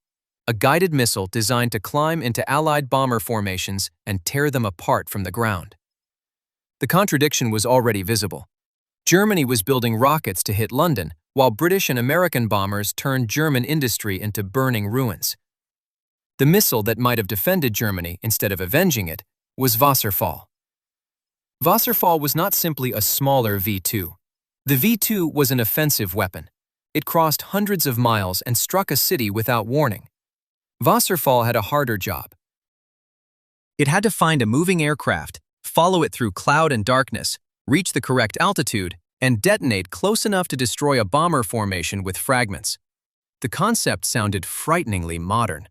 a guided missile designed to climb into Allied bomber formations and tear them apart from the ground. The contradiction was already visible. Germany was building rockets to hit London, while British and American bombers turned German industry into burning ruins. The missile that might have defended Germany instead of avenging it was Wasserfall. Wasserfall was not simply a smaller V-2. The V-2 was an offensive weapon. It crossed hundreds of miles and struck a city without warning. Wasserfall had a harder job. It had to find a moving aircraft, follow it through cloud and darkness, reach the correct altitude, and detonate close enough to destroy a bomber formation with fragments. The concept sounded frighteningly modern.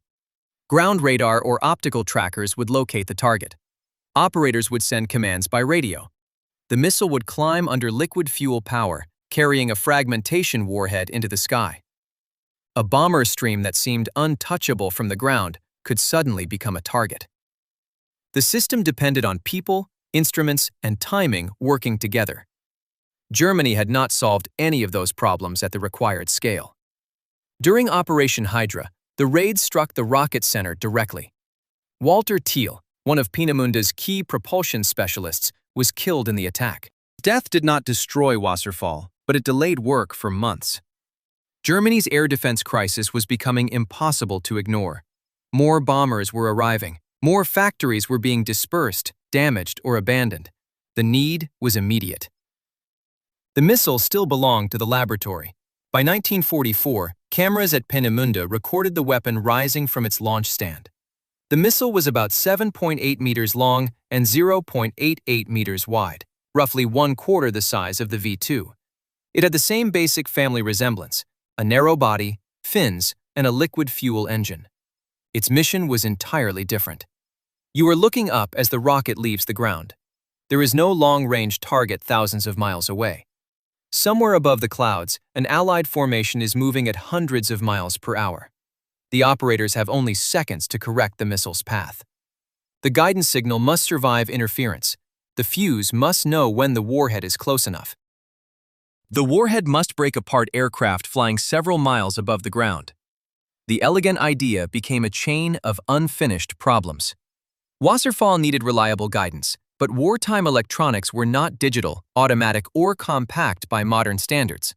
Ground radar or optical trackers would locate the target. Operators would send commands by radio. The missile would climb under liquid fuel power, carrying a fragmentation warhead into the sky. A bomber stream that seemed untouchable from the ground could suddenly become a target. The system depended on people, instruments, and timing working together. Germany had not solved any of those problems at the required scale. During Operation Hydra, the raids struck the rocket center directly. Walter Thiel, one of Peenemunde's key propulsion specialists, was killed in the attack. Death did not destroy Wasserfall, but it delayed work for months. Germany's air defense crisis was becoming impossible to ignore. More bombers were arriving. More factories were being dispersed, damaged, or abandoned. The need was immediate. The missile still belonged to the laboratory. By 1944, cameras at Peenemünde recorded the weapon rising from its launch stand. The missile was about 7.8 meters long and 0.88 meters wide, roughly 1/4 the size of the V-2. It had the same basic family resemblance, a narrow body, fins, and a liquid fuel engine. Its mission was entirely different. You are looking up as the rocket leaves the ground. There is no long-range target thousands of miles away. Somewhere above the clouds, an Allied formation is moving at hundreds of miles per hour. The operators have only seconds to correct the missile's path. The guidance signal must survive interference. The fuse must know when the warhead is close enough. The warhead must break apart aircraft flying several miles above the ground. The elegant idea became a chain of unfinished problems. Wasserfall needed reliable guidance, but wartime electronics were not digital, automatic, or compact by modern standards.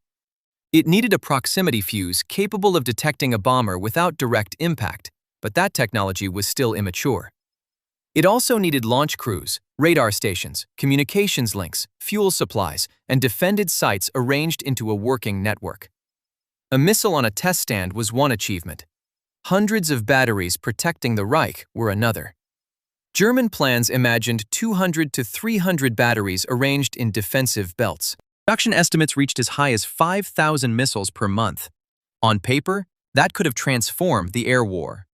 It needed a proximity fuse capable of detecting a bomber without direct impact, but that technology was still immature. It also needed launch crews, radar stations, communications links, fuel supplies, and defended sites arranged into a working network. A missile on a test stand was one achievement. Hundreds of batteries protecting the Reich were another. German plans imagined 200 to 300 batteries arranged in defensive belts. Production estimates reached as high as 5,000 missiles per month. On paper, that could have transformed the air war.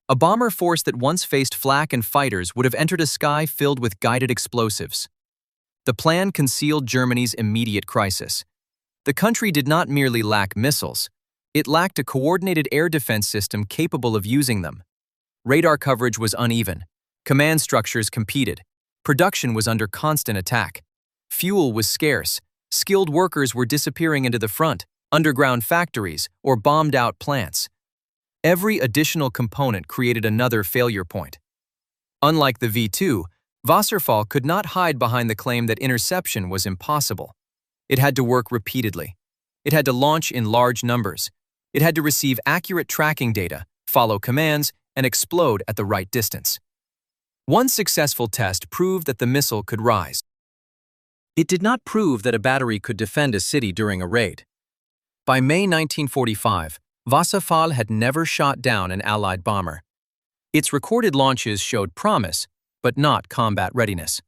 A bomber force that once faced flak and fighters would have entered a sky filled with guided explosives. The plan concealed Germany's immediate crisis. The country did not merely lack missiles, it lacked a coordinated air defense system capable of using them. Radar coverage was uneven. Command structures competed. Production was under constant attack. Fuel was scarce. Skilled workers were disappearing into the front, underground factories, or bombed-out plants. Every additional component created another failure point. Unlike the V2, Wasserfall could not hide behind the claim that interception was impossible. It had to work repeatedly. It had to launch in large numbers. It had to receive accurate tracking data, follow commands, and explode at the right distance. One successful test proved that the missile could rise. It did not prove that a battery could defend a city during a raid. By May 1945, Wasserfall had never shot down an Allied bomber. Its recorded launches showed promise, but not combat readiness.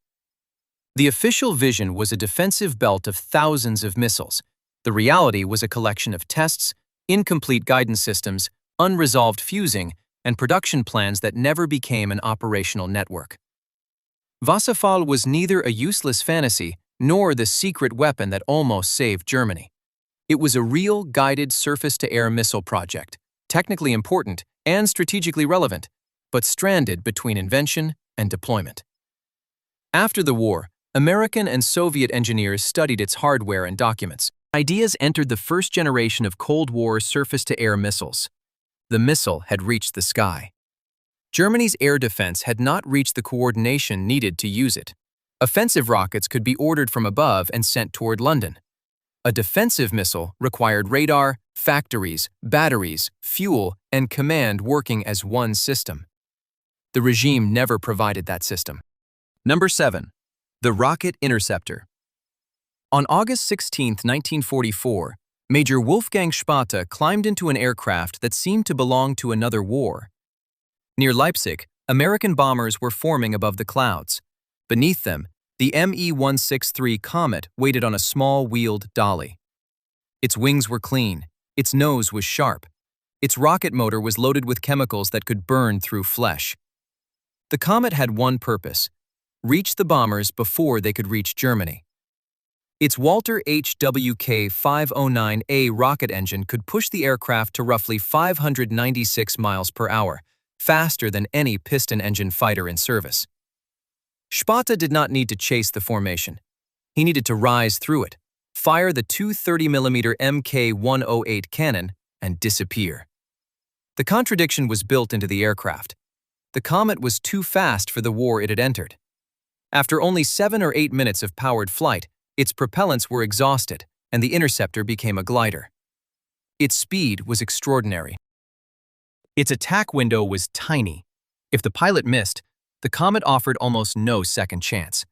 The official vision was a defensive belt of thousands of missiles. The reality was a collection of tests, incomplete guidance systems, unresolved fusing, and production plans that never became an operational network. Wasserfall was neither a useless fantasy nor the secret weapon that almost saved Germany. It was a real guided surface-to-air missile project, technically important and strategically relevant, but stranded between invention and deployment. After the war, American and Soviet engineers studied its hardware and documents. Ideas entered the first generation of Cold War surface-to-air missiles. The missile had reached the sky. Germany's air defense had not reached the coordination needed to use it. Offensive rockets could be ordered from above and sent toward London. A defensive missile required radar, factories, batteries, fuel, and command working as one system. The regime never provided that system. Number 7. The Rocket Interceptor. On August 16, 1944, Major Wolfgang Spate climbed into an aircraft that seemed to belong to another war. Near Leipzig, American bombers were forming above the clouds. Beneath them, the Me-163 Comet waited on a small wheeled dolly. Its wings were clean, its nose was sharp, its rocket motor was loaded with chemicals that could burn through flesh. The Comet had one purpose: reach the bombers before they could reach Germany. Its Walter HWK-509A rocket engine could push the aircraft to roughly 596 miles per hour, faster than any piston-engine fighter in service. Spate did not need to chase the formation. He needed to rise through it, fire the 230mm Mk-108 cannon, and disappear. The contradiction was built into the aircraft. The Comet was too fast for the war it had entered. After only 7 or 8 minutes of powered flight, its propellants were exhausted, and the interceptor became a glider. Its speed was extraordinary. Its attack window was tiny. If the pilot missed, the Comet offered almost no second chance.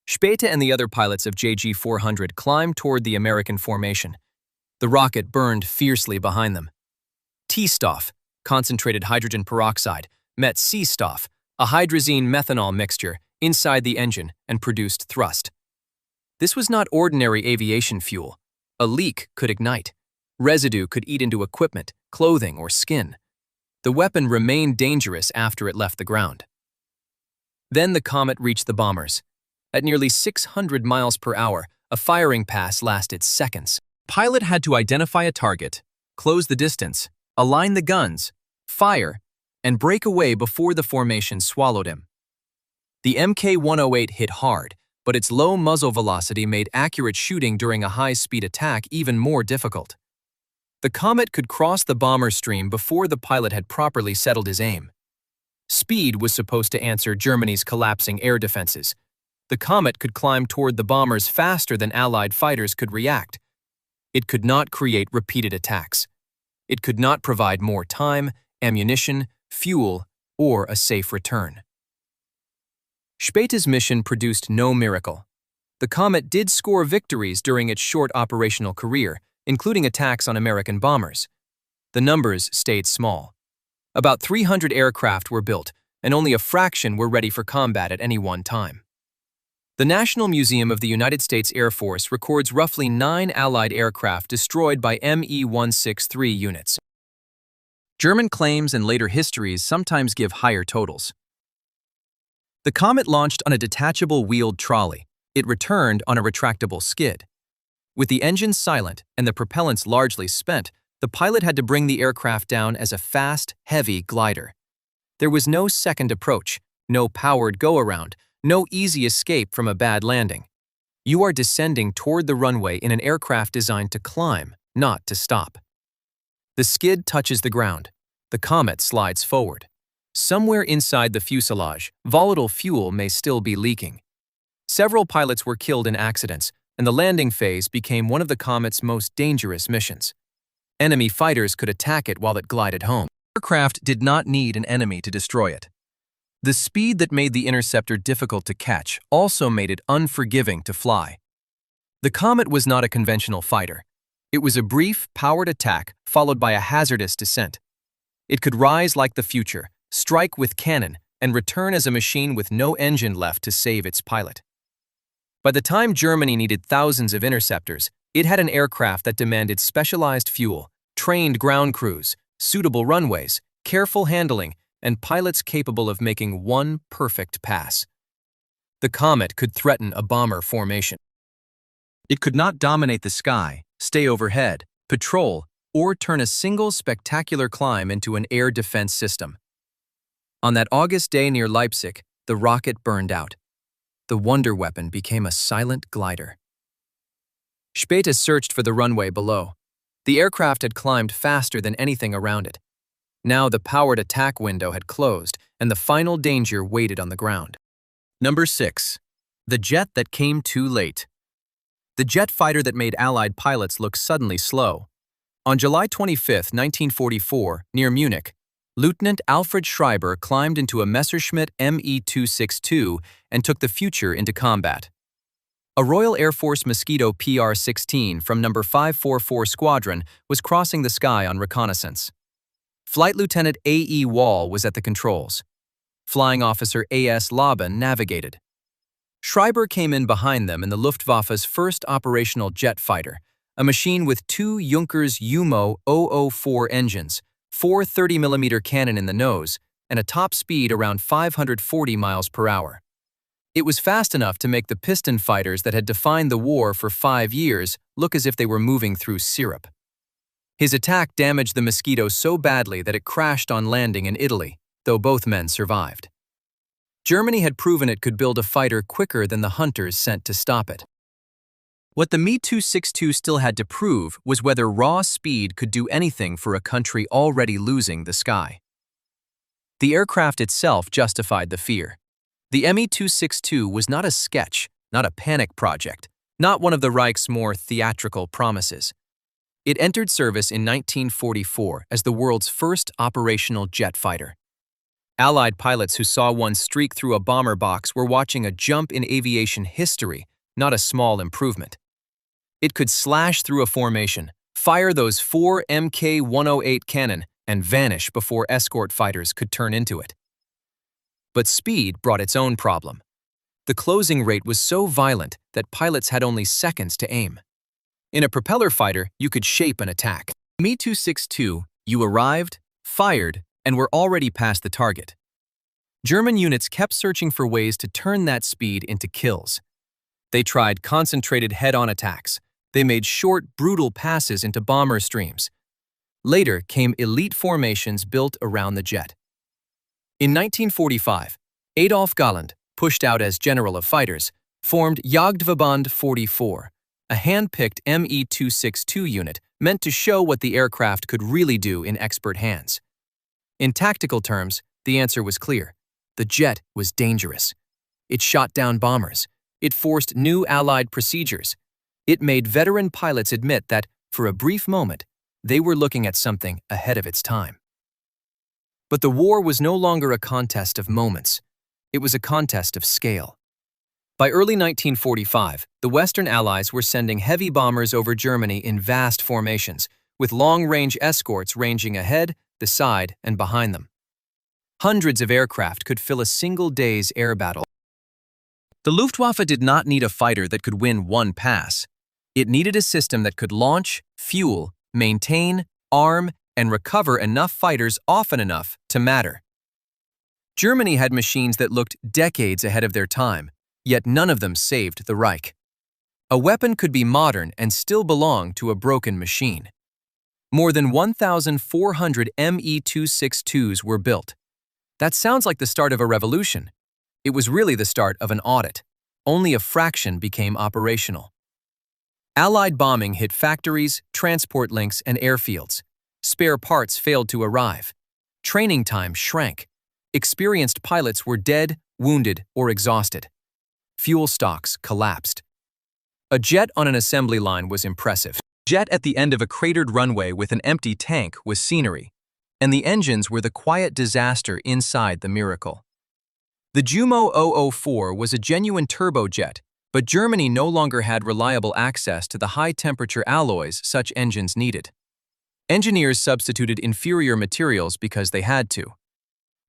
Spate and the other pilots of JG-400 climbed toward the American formation. The rocket burned fiercely behind them. T-Stoff, concentrated hydrogen peroxide, met C-Stoff, a hydrazine-methanol mixture, inside the engine and produced thrust. This was not ordinary aviation fuel. A leak could ignite. Residue could eat into equipment, clothing, or skin. The weapon remained dangerous after it left the ground. Then the Comet reached the bombers. At nearly 600 miles per hour, a firing pass lasted seconds. The pilot had to identify a target, close the distance, align the guns, fire, and break away before the formation swallowed him. The Mk-108 hit hard, but its low muzzle velocity made accurate shooting during a high-speed attack even more difficult. The Comet could cross the bomber stream before the pilot had properly settled his aim. Speed was supposed to answer Germany's collapsing air defenses. The Comet could climb toward the bombers faster than Allied fighters could react. It could not create repeated attacks. It could not provide more time, ammunition, fuel, or a safe return. Spate's mission produced no miracle. The Comet did score victories during its short operational career, including attacks on American bombers. The numbers stayed small. About 300 aircraft were built, and only a fraction were ready for combat at any one time. The National Museum of the United States Air Force records roughly 9 Allied aircraft destroyed by Me-163 units. German claims and later histories sometimes give higher totals. The Comet launched on a detachable wheeled trolley. It returned on a retractable skid. With the engines silent and the propellants largely spent, the pilot had to bring the aircraft down as a fast, heavy glider. There was no second approach, no powered go-around, no easy escape from a bad landing. You are descending toward the runway in an aircraft designed to climb, not to stop. The skid touches the ground. The Comet slides forward. Somewhere inside the fuselage, volatile fuel may still be leaking. Several pilots were killed in accidents, and the landing phase became one of the Comet's most dangerous missions. Enemy fighters could attack it while it glided home. The aircraft did not need an enemy to destroy it. The speed that made the interceptor difficult to catch also made it unforgiving to fly. The Comet was not a conventional fighter. It was a brief, powered attack followed by a hazardous descent. It could rise like the future, strike with cannon, and return as a machine with no engine left to save its pilot. By the time Germany needed thousands of interceptors, it had an aircraft that demanded specialized fuel, trained ground crews, suitable runways, careful handling, and pilots capable of making one perfect pass. The Comet could threaten a bomber formation. It could not dominate the sky, stay overhead, patrol, or turn a single spectacular climb into an air defense system. On that August day near Leipzig, the rocket burned out. The wonder weapon became a silent glider. Späte searched for the runway below. The aircraft had climbed faster than anything around it. Now the powered attack window had closed, and the final danger waited on the ground. Number 6. The jet that came too late. The jet fighter that made Allied pilots look suddenly slow. On July 25, 1944, near Munich, Lieutenant Alfred Schreiber climbed into a Messerschmitt Me-262 and took the future into combat. A Royal Air Force Mosquito PR-16 from No. 544 Squadron was crossing the sky on reconnaissance. Flight Lieutenant A.E. Wall was at the controls. Flying Officer A.S. Laban navigated. Schreiber came in behind them in the Luftwaffe's first operational jet fighter, a machine with 2 Junkers UMO 004 engines, 4 30mm cannon in the nose, and a top speed around 540 miles per hour. It was fast enough to make the piston fighters that had defined the war for 5 years look as if they were moving through syrup. His attack damaged the Mosquito so badly that it crashed on landing in Italy, though both men survived. Germany had proven it could build a fighter quicker than the hunters sent to stop it. What the Me-262 still had to prove was whether raw speed could do anything for a country already losing the sky. The aircraft itself justified the fear. The Me-262 was not a sketch, not a panic project, not one of the Reich's more theatrical promises. It entered service in 1944 as the world's first operational jet fighter. Allied pilots who saw one streak through a bomber box were watching a jump in aviation history, not a small improvement. It could slash through a formation, fire those 4 Mk-108 cannon, and vanish before escort fighters could turn into it. But speed brought its own problem. The closing rate was so violent that pilots had only seconds to aim. In a propeller fighter, you could shape an attack. Me-262, you arrived, fired, and were already past the target. German units kept searching for ways to turn that speed into kills. They tried concentrated head-on attacks. They made short, brutal passes into bomber streams. Later came elite formations built around the jet. In 1945, Adolf Galland, pushed out as general of fighters, formed Jagdverband 44, a hand-picked Me-262 unit meant to show what the aircraft could really do in expert hands. In tactical terms, the answer was clear. The jet was dangerous. It shot down bombers. It forced new Allied procedures. It made veteran pilots admit that, for a brief moment, they were looking at something ahead of its time. But the war was no longer a contest of moments. It was a contest of scale. By early 1945, the Western Allies were sending heavy bombers over Germany in vast formations, with long-range escorts ranging ahead, the side, and behind them. Hundreds of aircraft could fill a single day's air battle. The Luftwaffe did not need a fighter that could win one pass. It needed a system that could launch, fuel, maintain, arm, and recover enough fighters often enough to matter. Germany had machines that looked decades ahead of their time, yet none of them saved the Reich. A weapon could be modern and still belong to a broken machine. More than 1,400 Me-262s were built. That sounds like the start of a revolution. It was really the start of an audit. Only a fraction became operational. Allied bombing hit factories, transport links, and airfields. Spare parts failed to arrive. Training time shrank. Experienced pilots were dead, wounded, or exhausted. Fuel stocks collapsed. A jet on an assembly line was impressive. A jet at the end of a cratered runway with an empty tank was scenery, and the engines were the quiet disaster inside the miracle. The Jumo 004 was a genuine turbojet, but Germany no longer had reliable access to the high-temperature alloys such engines needed. Engineers substituted inferior materials because they had to.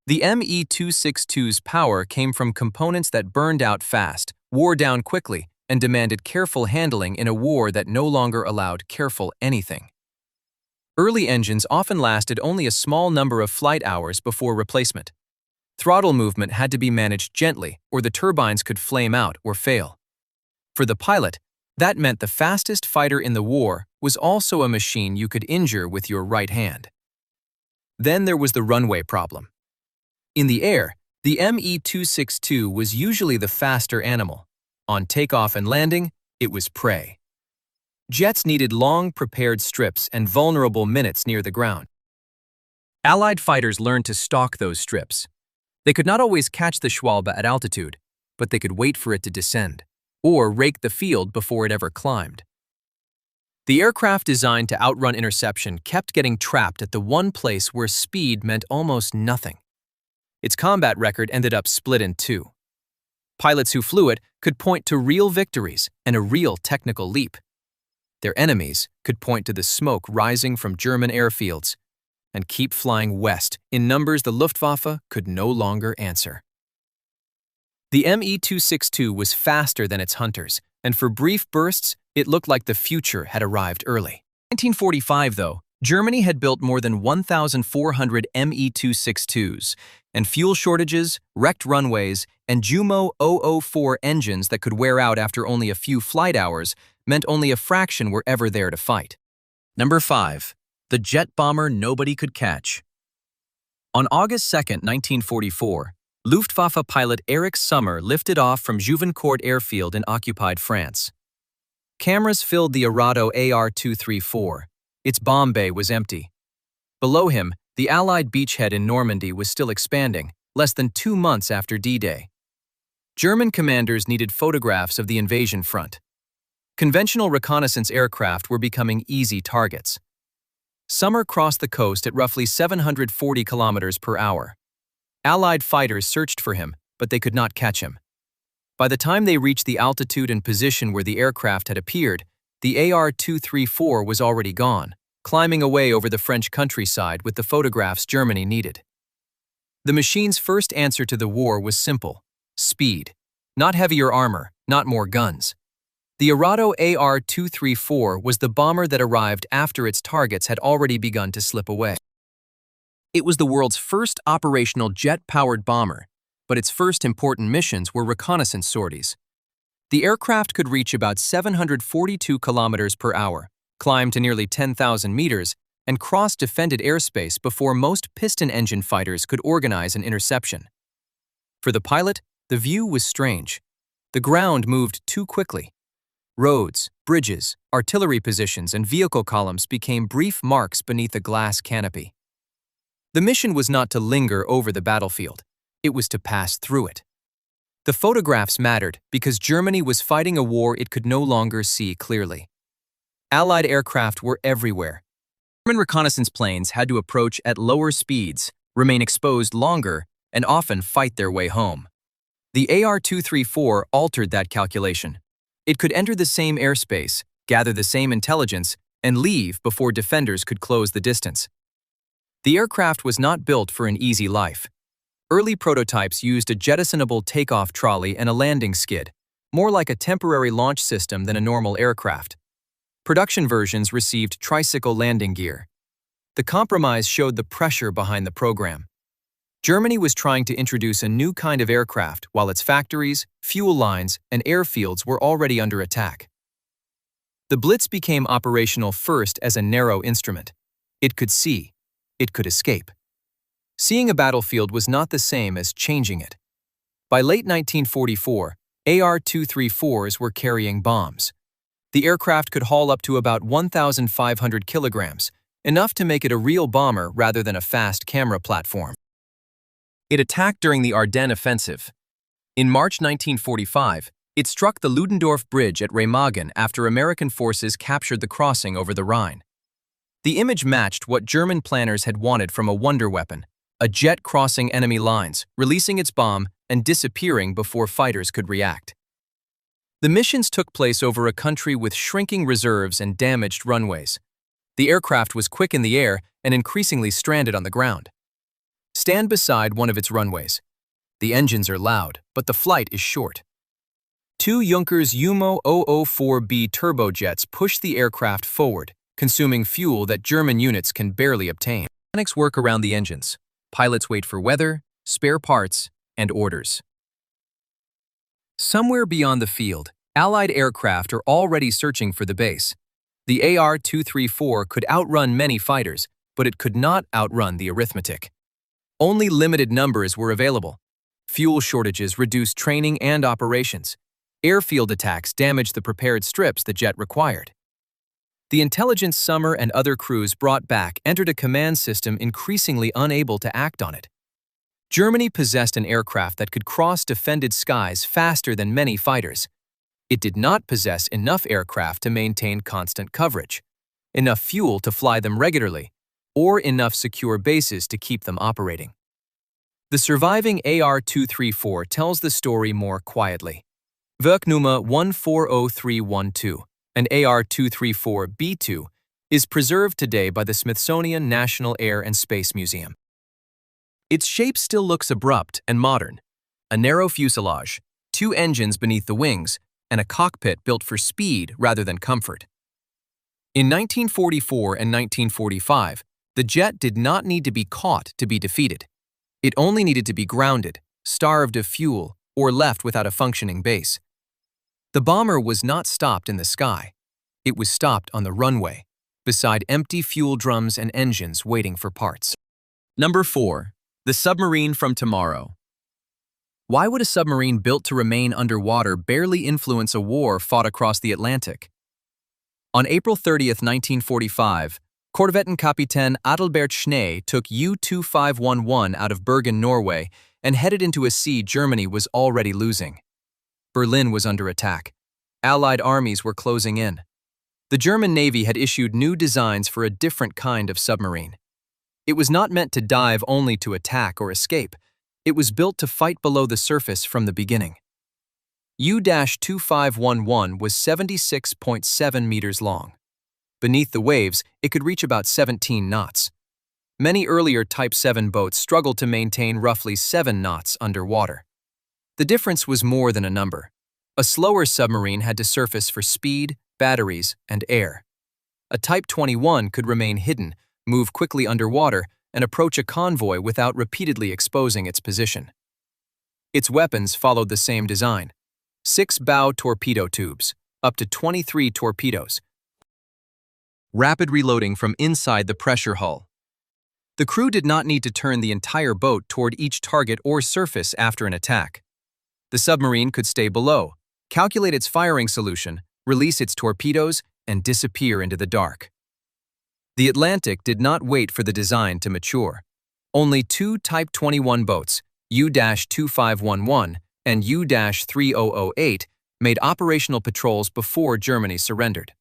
The Me-262's power came from components that burned out fast, wore down quickly, and demanded careful handling in a war that no longer allowed careful anything. Early engines often lasted only a small number of flight hours before replacement. Throttle movement had to be managed gently, or the turbines could flame out or fail. For the pilot, that meant the fastest fighter in the war was also a machine you could injure with your right hand. Then there was the runway problem. In the air, the Me-262 was usually the faster animal. On takeoff and landing, it was prey. Jets needed long, prepared strips and vulnerable minutes near the ground. Allied fighters learned to stalk those strips. They could not always catch the Schwalbe at altitude, but they could wait for it to descend, or rake the field before it ever climbed. The aircraft designed to outrun interception kept getting trapped at the one place where speed meant almost nothing. Its combat record ended up split in two. Pilots who flew it could point to real victories and a real technical leap. Their enemies could point to the smoke rising from German airfields and keep flying west in numbers the Luftwaffe could no longer answer. The Me-262 was faster than its hunters, and for brief bursts, it looked like the future had arrived early. In 1945, though, Germany had built more than 1,400 Me-262s, and fuel shortages, wrecked runways, and Jumo 004 engines that could wear out after only a few flight hours meant only a fraction were ever there to fight. Number 5. The jet bomber nobody could catch. On August 2, 1944, Luftwaffe pilot Erich Sommer lifted off from Juvincourt airfield in occupied France. Cameras filled the Arado Ar 234. Its bomb bay was empty. Below him, the Allied beachhead in Normandy was still expanding, less than 2 months after D-Day. German commanders needed photographs of the invasion front. Conventional reconnaissance aircraft were becoming easy targets. Sommer crossed the coast at roughly 740 kilometers per hour. Allied fighters searched for him, but they could not catch him. By the time they reached the altitude and position where the aircraft had appeared, the Ar 234 was already gone, climbing away over the French countryside with the photographs Germany needed. The machine's first answer to the war was simple: speed. Not heavier armor, not more guns. The Arado Ar 234 was the bomber that arrived after its targets had already begun to slip away. It was the world's first operational jet-powered bomber, but its first important missions were reconnaissance sorties. The aircraft could reach about 742 kilometers per hour, climb to nearly 10,000 meters, and cross defended airspace before most piston engine fighters could organize an interception. For the pilot, the view was strange. The ground moved too quickly. Roads, bridges, artillery positions, and vehicle columns became brief marks beneath a glass canopy. The mission was not to linger over the battlefield. It was to pass through it. The photographs mattered because Germany was fighting a war it could no longer see clearly. Allied aircraft were everywhere. German reconnaissance planes had to approach at lower speeds, remain exposed longer, and often fight their way home. The Ar 234 altered that calculation. It could enter the same airspace, gather the same intelligence, and leave before defenders could close the distance. The aircraft was not built for an easy life. Early prototypes used a jettisonable takeoff trolley and a landing skid, more like a temporary launch system than a normal aircraft. Production versions received tricycle landing gear. The compromise showed the pressure behind the program. Germany was trying to introduce a new kind of aircraft while its factories, fuel lines, and airfields were already under attack. The Blitz became operational first as a narrow instrument. It could see. It could escape. Seeing a battlefield was not the same as changing it. By late 1944, AR-234s were carrying bombs. The aircraft could haul up to about 1,500 kilograms, enough to make it a real bomber rather than a fast camera platform. It attacked during the Ardennes offensive. In March 1945, it struck the Ludendorff Bridge at Remagen after American forces captured the crossing over the Rhine. The image matched what German planners had wanted from a wonder weapon, a jet crossing enemy lines, releasing its bomb and disappearing before fighters could react. The missions took place over a country with shrinking reserves and damaged runways. The aircraft was quick in the air and increasingly stranded on the ground. Stand beside one of its runways. The engines are loud, but the flight is short. Two Junkers Umo 004B turbojets push the aircraft forward, consuming fuel that German units can barely obtain. Mechanics work around the engines. Pilots wait for weather, spare parts, and orders. Somewhere beyond the field, Allied aircraft are already searching for the base. The AR-234 could outrun many fighters, but it could not outrun the arithmetic. Only limited numbers were available. Fuel shortages reduced training and operations. Airfield attacks damaged the prepared strips the jet required. The intelligence Summer and other crews brought back entered a command system increasingly unable to act on it. Germany possessed an aircraft that could cross defended skies faster than many fighters. It did not possess enough aircraft to maintain constant coverage, enough fuel to fly them regularly, or enough secure bases to keep them operating. The surviving AR-234 tells the story more quietly. Werknummer 140312, an AR-234B2, is preserved today by the Smithsonian National Air and Space Museum. Its shape still looks abrupt and modern. A narrow fuselage, two engines beneath the wings, and a cockpit built for speed rather than comfort. In 1944 and 1945, the jet did not need to be caught to be defeated. It only needed to be grounded, starved of fuel, or left without a functioning base. The bomber was not stopped in the sky. It was stopped on the runway, beside empty fuel drums and engines waiting for parts. Number 4. The submarine from tomorrow. Why would a submarine built to remain underwater barely influence a war fought across the Atlantic? On April 30, 1945, Korvettenkapitän Adalbert Schnee took U-2511 out of Bergen, Norway, and headed into a sea Germany was already losing. Berlin was under attack. Allied armies were closing in. The German Navy had issued new designs for a different kind of submarine. It was not meant to dive only to attack or escape. It was built to fight below the surface from the beginning. U-2511 was 76.7 meters long. Beneath the waves, it could reach about 17 knots. Many earlier Type 7 boats struggled to maintain roughly 7 knots underwater. The difference was more than a number. A slower submarine had to surface for speed, batteries, and air. A Type 21 could remain hidden, move quickly underwater, and approach a convoy without repeatedly exposing its position. Its weapons followed the same design. 6 bow torpedo tubes, up to 23 torpedoes. Rapid reloading from inside the pressure hull. The crew did not need to turn the entire boat toward each target or surface after an attack. The submarine could stay below, calculate its firing solution, release its torpedoes, and disappear into the dark. The Atlantic did not wait for the design to mature. Only 2 Type 21 boats, U-2511 and U-3008, made operational patrols before Germany surrendered.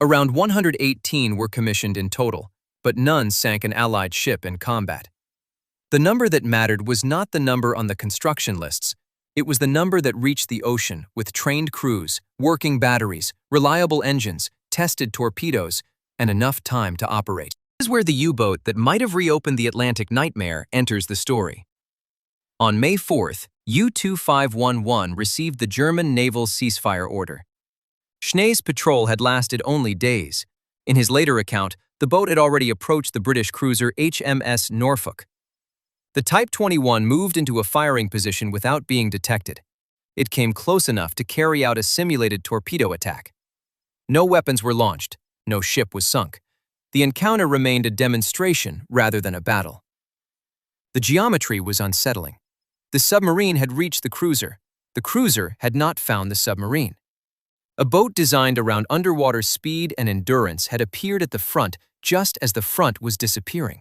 Around 118 were commissioned in total, but none sank an Allied ship in combat. The number that mattered was not the number on the construction lists. It was the number that reached the ocean with trained crews, working batteries, reliable engines, tested torpedoes, and enough time to operate. This is where the U-boat that might have reopened the Atlantic nightmare enters the story. On May 4th, U-2511 received the German naval ceasefire order. Schnee's patrol had lasted only days. In his later account, the boat had already approached the British cruiser HMS Norfolk. The Type 21 moved into a firing position without being detected. It came close enough to carry out a simulated torpedo attack. No weapons were launched, no ship was sunk. The encounter remained a demonstration rather than a battle. The geometry was unsettling. The submarine had reached the cruiser had not found the submarine. A boat designed around underwater speed and endurance had appeared at the front just as the front was disappearing.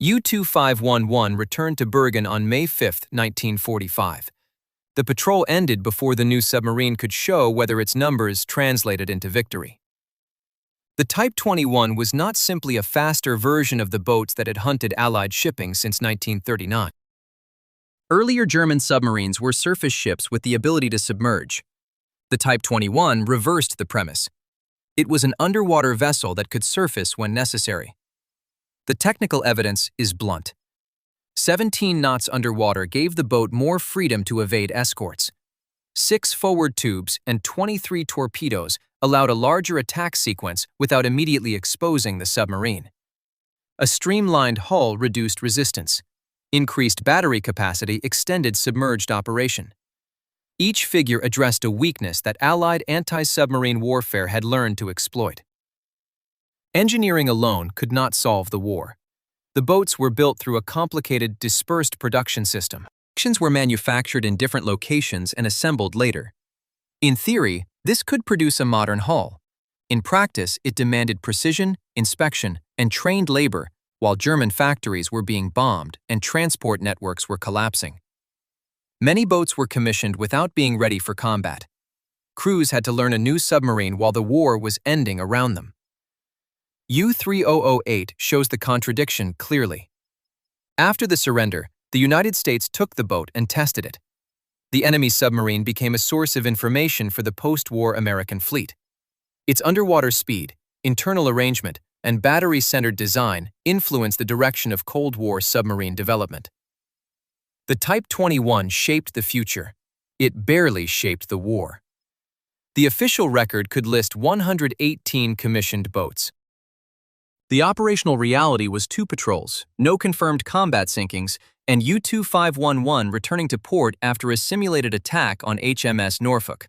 U-2511 returned to Bergen on May 5, 1945. The patrol ended before the new submarine could show whether its numbers translated into victory. The Type 21 was not simply a faster version of the boats that had hunted Allied shipping since 1939. Earlier German submarines were surface ships with the ability to submerge. The Type 21 reversed the premise. It was an underwater vessel that could surface when necessary. The technical evidence is blunt. 17 knots underwater gave the boat more freedom to evade escorts. 6 forward tubes and 23 torpedoes allowed a larger attack sequence without immediately exposing the submarine. A streamlined hull reduced resistance. Increased battery capacity extended submerged operation. Each figure addressed a weakness that Allied anti-submarine warfare had learned to exploit. Engineering alone could not solve the war. The boats were built through a complicated, dispersed production system. Sections were manufactured in different locations and assembled later. In theory, this could produce a modern hull. In practice, it demanded precision, inspection, and trained labor, while German factories were being bombed and transport networks were collapsing. Many boats were commissioned without being ready for combat. Crews had to learn a new submarine while the war was ending around them. U-3008 shows the contradiction clearly. After the surrender, the United States took the boat and tested it. The enemy submarine became a source of information for the post-war American fleet. Its underwater speed, internal arrangement, and battery-centered design influenced the direction of Cold War submarine development. The Type 21 shaped the future. It barely shaped the war. The official record could list 118 commissioned boats. The operational reality was 2 patrols, no confirmed combat sinkings, and U-2511 returning to port after a simulated attack on HMS Norfolk.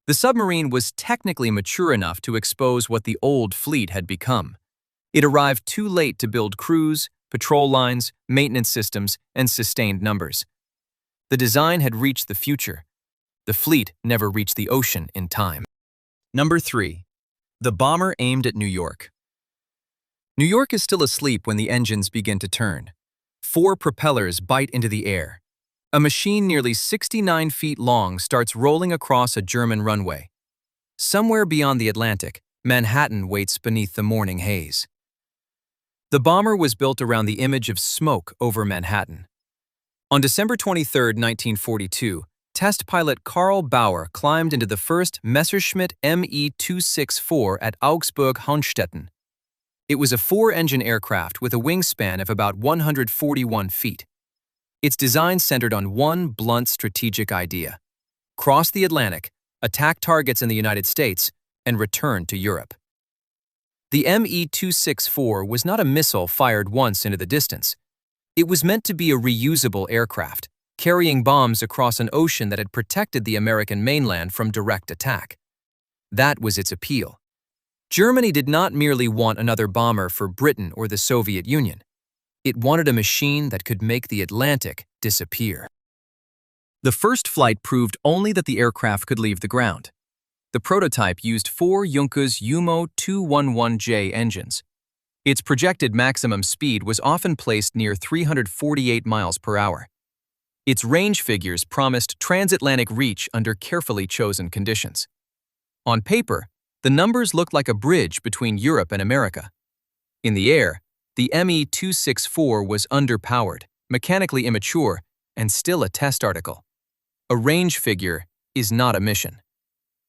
The submarine was technically mature enough to expose what the old fleet had become. It arrived too late to build crews, patrol lines, maintenance systems, and sustained numbers. The design had reached the future. The fleet never reached the ocean in time. Number 3. The bomber aimed at New York. New York is still asleep when the engines begin to turn. 4 propellers bite into the air. A machine nearly 69 feet long starts rolling across a German runway. Somewhere beyond the Atlantic, Manhattan waits beneath the morning haze. The bomber was built around the image of smoke over Manhattan. On December 23, 1942, test pilot Karl Bauer climbed into the first Messerschmitt Me-264 at Augsburg-Hohenstetten. It was a 4-engine aircraft with a wingspan of about 141 feet. Its design centered on one blunt strategic idea: cross the Atlantic, attack targets in the United States, and return to Europe. The Me-264 was not a missile fired once into the distance. It was meant to be a reusable aircraft, carrying bombs across an ocean that had protected the American mainland from direct attack. That was its appeal. Germany did not merely want another bomber for Britain or the Soviet Union. It wanted a machine that could make the Atlantic disappear. The first flight proved only that the aircraft could leave the ground. The prototype used 4 Junkers U-boat 211J engines. Its projected maximum speed was often placed near 348 miles per hour. Its range figures promised transatlantic reach under carefully chosen conditions. On paper, the numbers looked like a bridge between Europe and America. In the air, the Me-264 was underpowered, mechanically immature, and still a test article. A range figure is not a mission.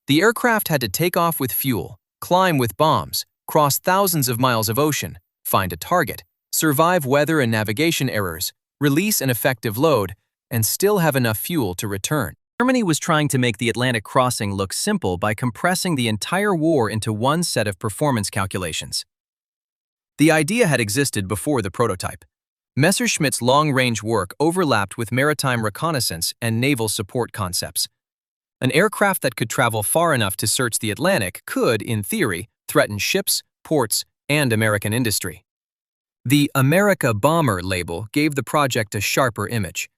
The aircraft had to take off with fuel, climb with bombs, cross thousands of miles of ocean, find a target, survive weather and navigation errors, release an effective load, and still have enough fuel to return. Germany was trying to make the Atlantic crossing look simple by compressing the entire war into one set of performance calculations. The idea had existed before the prototype. Messerschmitt's long-range work overlapped with maritime reconnaissance and naval support concepts. An aircraft that could travel far enough to search the Atlantic could, in theory, threaten ships, ports, and American industry. The America Bomber label gave the project a sharper image.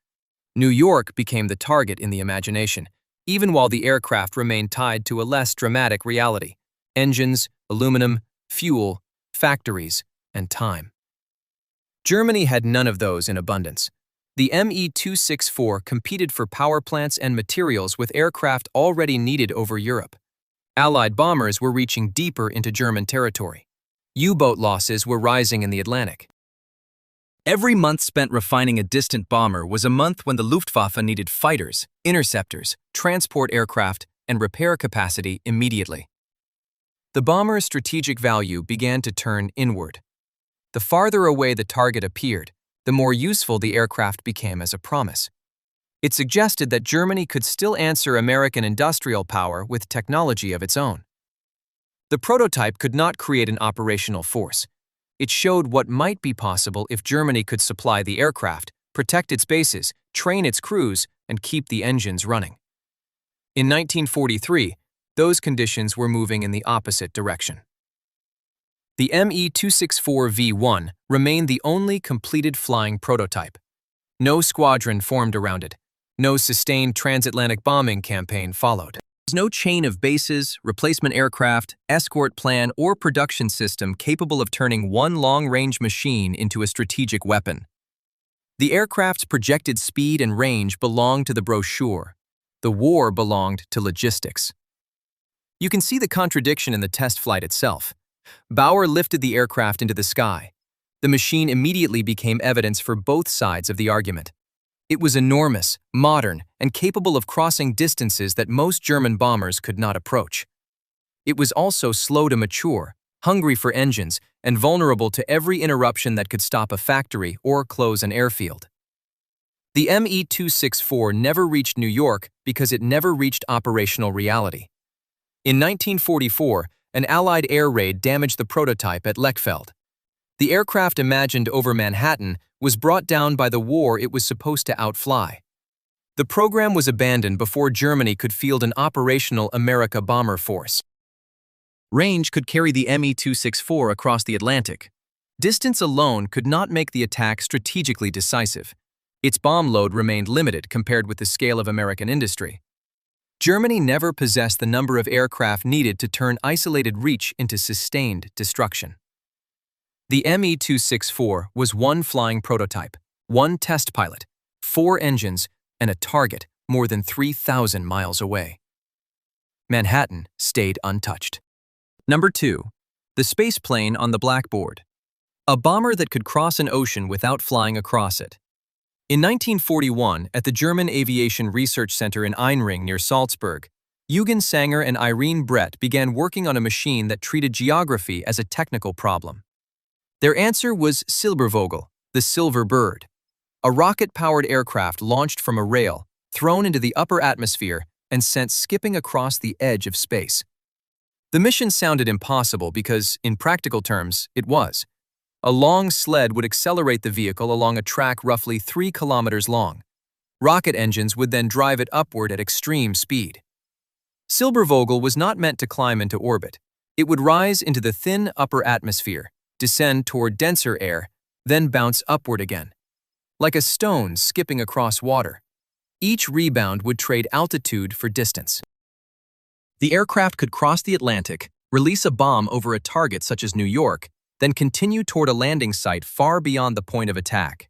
New York became the target in the imagination, even while the aircraft remained tied to a less dramatic reality: engines, aluminum, fuel, factories, and time. Germany had none of those in abundance. The Me-264 competed for power plants and materials with aircraft already needed over Europe. Allied bombers were reaching deeper into German territory. U-boat losses were rising in the Atlantic. Every month spent refining a distant bomber was a month when the Luftwaffe needed fighters, interceptors, transport aircraft, and repair capacity immediately. The bomber's strategic value began to turn inward. The farther away the target appeared, the more useful the aircraft became as a promise. It suggested that Germany could still answer American industrial power with technology of its own. The prototype could not create an operational force. It showed what might be possible if Germany could supply the aircraft, protect its bases, train its crews, and keep the engines running. In 1943, those conditions were moving in the opposite direction. The Me-264V1 remained the only completed flying prototype. No squadron formed around it. No sustained transatlantic bombing campaign followed. There was no chain of bases, replacement aircraft, escort plan, or production system capable of turning one long-range machine into a strategic weapon. The aircraft's projected speed and range belonged to the brochure. The war belonged to logistics. You can see the contradiction in the test flight itself. Bauer lifted the aircraft into the sky. The machine immediately became evidence for both sides of the argument. It was enormous, modern, and capable of crossing distances that most German bombers could not approach. It was also slow to mature, hungry for engines, and vulnerable to every interruption that could stop a factory or close an airfield. The Me-264 never reached New York because it never reached operational reality. In 1944, an Allied air raid damaged the prototype at Lechfeld. The aircraft imagined over Manhattan was brought down by the war it was supposed to outfly. The program was abandoned before Germany could field an operational America bomber force. Range could carry the Me-264 across the Atlantic. Distance alone could not make the attack strategically decisive. Its bomb load remained limited compared with the scale of American industry. Germany never possessed the number of aircraft needed to turn isolated reach into sustained destruction. The Me-264 was one flying prototype, one test pilot, 4 engines, and a target more than 3,000 miles away. Manhattan stayed untouched. Number 2. The space plane on the blackboard. A bomber that could cross an ocean without flying across it. In 1941, at the German Aviation Research Center in Einring near Salzburg, Eugen Sanger and Irene Brett began working on a machine that treated geography as a technical problem. Their answer was Silbervogel, the silver bird, a rocket-powered aircraft launched from a rail, thrown into the upper atmosphere, and sent skipping across the edge of space. The mission sounded impossible because, in practical terms, it was. A long sled would accelerate the vehicle along a track roughly 3 kilometers long. Rocket engines would then drive it upward at extreme speed. Silbervogel was not meant to climb into orbit. It would rise into the thin upper atmosphere, descend toward denser air, then bounce upward again. Like a stone skipping across water. Each rebound would trade altitude for distance. The aircraft could cross the Atlantic, release a bomb over a target such as New York, then continue toward a landing site far beyond the point of attack.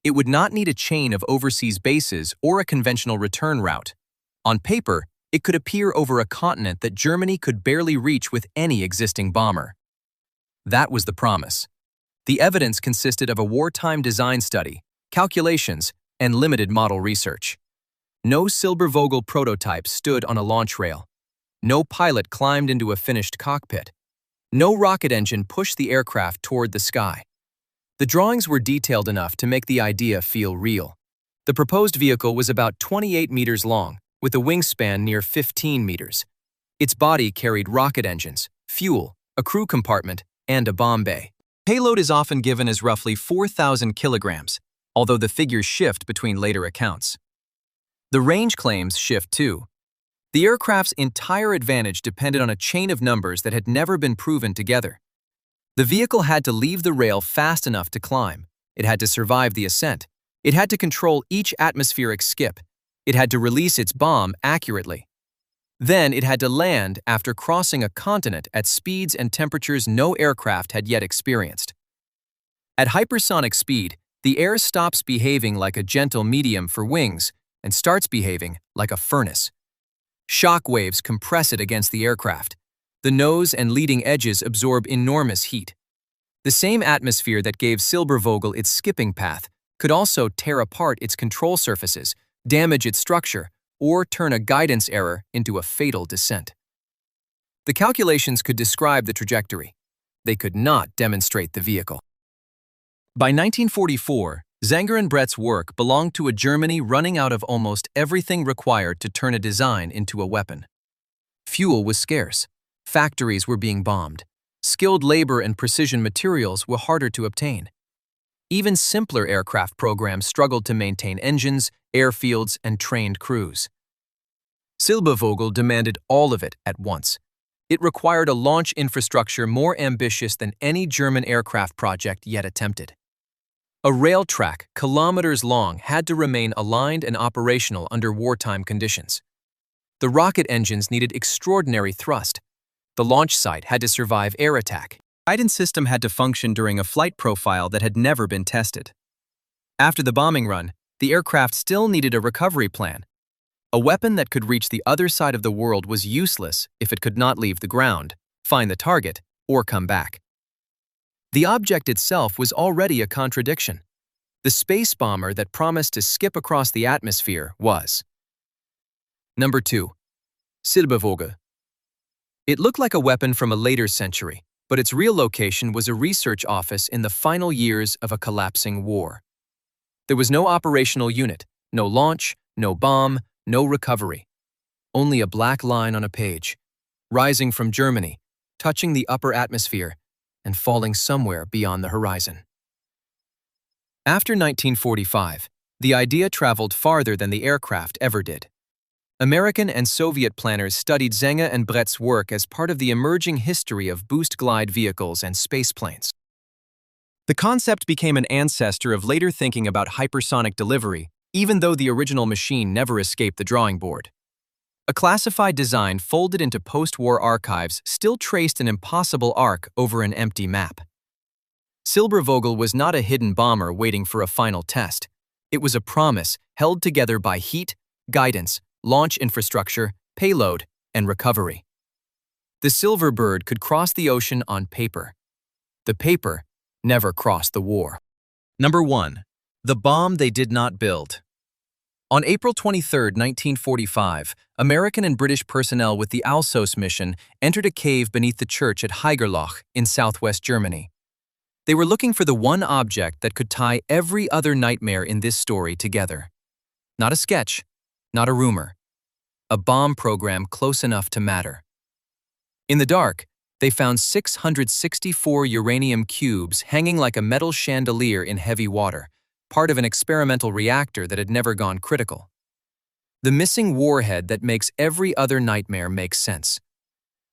It would not need a chain of overseas bases or a conventional return route. On paper, it could appear over a continent that Germany could barely reach with any existing bomber. That was the promise. The evidence consisted of a wartime design study, calculations, and limited model research. No Silbervogel prototype stood on a launch rail. No pilot climbed into a finished cockpit. No rocket engine pushed the aircraft toward the sky. The drawings were detailed enough to make the idea feel real. The proposed vehicle was about 28 meters long, with a wingspan near 15 meters. Its body carried rocket engines, fuel, a crew compartment, and a bomb bay. Payload is often given as roughly 4,000 kilograms, although the figures shift between later accounts. The range claims shift too. The aircraft's entire advantage depended on a chain of numbers that had never been proven together. The vehicle had to leave the rail fast enough to climb. It had to survive the ascent. It had to control each atmospheric skip. It had to release its bomb accurately. Then it had to land after crossing a continent at speeds and temperatures no aircraft had yet experienced. At hypersonic speed, the air stops behaving like a gentle medium for wings and starts behaving like a furnace. Shock waves compress it against the aircraft. The nose and leading edges absorb enormous heat. The same atmosphere that gave Silbervogel its skipping path could also tear apart its control surfaces, damage its structure, or turn a guidance error into a fatal descent. The calculations could describe the trajectory. They could not demonstrate the vehicle. By 1944, Zenger and Brett's work belonged to a Germany running out of almost everything required to turn a design into a weapon. Fuel was scarce. Factories were being bombed. Skilled labor and precision materials were harder to obtain. Even simpler aircraft programs struggled to maintain engines, airfields, and trained crews. Silbervogel demanded all of it at once. It required a launch infrastructure more ambitious than any German aircraft project yet attempted. A rail track, kilometers long, had to remain aligned and operational under wartime conditions. The rocket engines needed extraordinary thrust. The launch site had to survive air attack. The guidance system had to function during a flight profile that had never been tested. After the bombing run, the aircraft still needed a recovery plan. A weapon that could reach the other side of the world was useless if it could not leave the ground, find the target, or come back. The object itself was already a contradiction. The space bomber that promised to skip across the atmosphere was. Number 2. Silbervogel. It looked like a weapon from a later century, but its real location was a research office in the final years of a collapsing war. There was no operational unit, no launch, no bomb, no recovery. Only a black line on a page, rising from Germany, touching the upper atmosphere, and falling somewhere beyond the horizon. After 1945, the idea traveled farther than the aircraft ever did. American and Soviet planners studied Zenger and Brett's work as part of the emerging history of boost-glide vehicles and spaceplanes. The concept became an ancestor of later thinking about hypersonic delivery, even though the original machine never escaped the drawing board. A classified design folded into post-war archives still traced an impossible arc over an empty map. Silbervogel was not a hidden bomber waiting for a final test. It was a promise held together by heat, guidance, launch infrastructure, payload, and recovery. The silver bird could cross the ocean on paper. The paper never crossed the war. Number 1. The bomb they did not build. On April 23, 1945, American and British personnel with the Alsos mission entered a cave beneath the church at Haigerloch in southwest Germany. They were looking for the one object that could tie every other nightmare in this story together. Not a sketch, not a rumor. A bomb program close enough to matter. In the dark, they found 664 uranium cubes hanging like a metal chandelier in heavy water, part of an experimental reactor that had never gone critical. The missing warhead that makes every other nightmare make sense.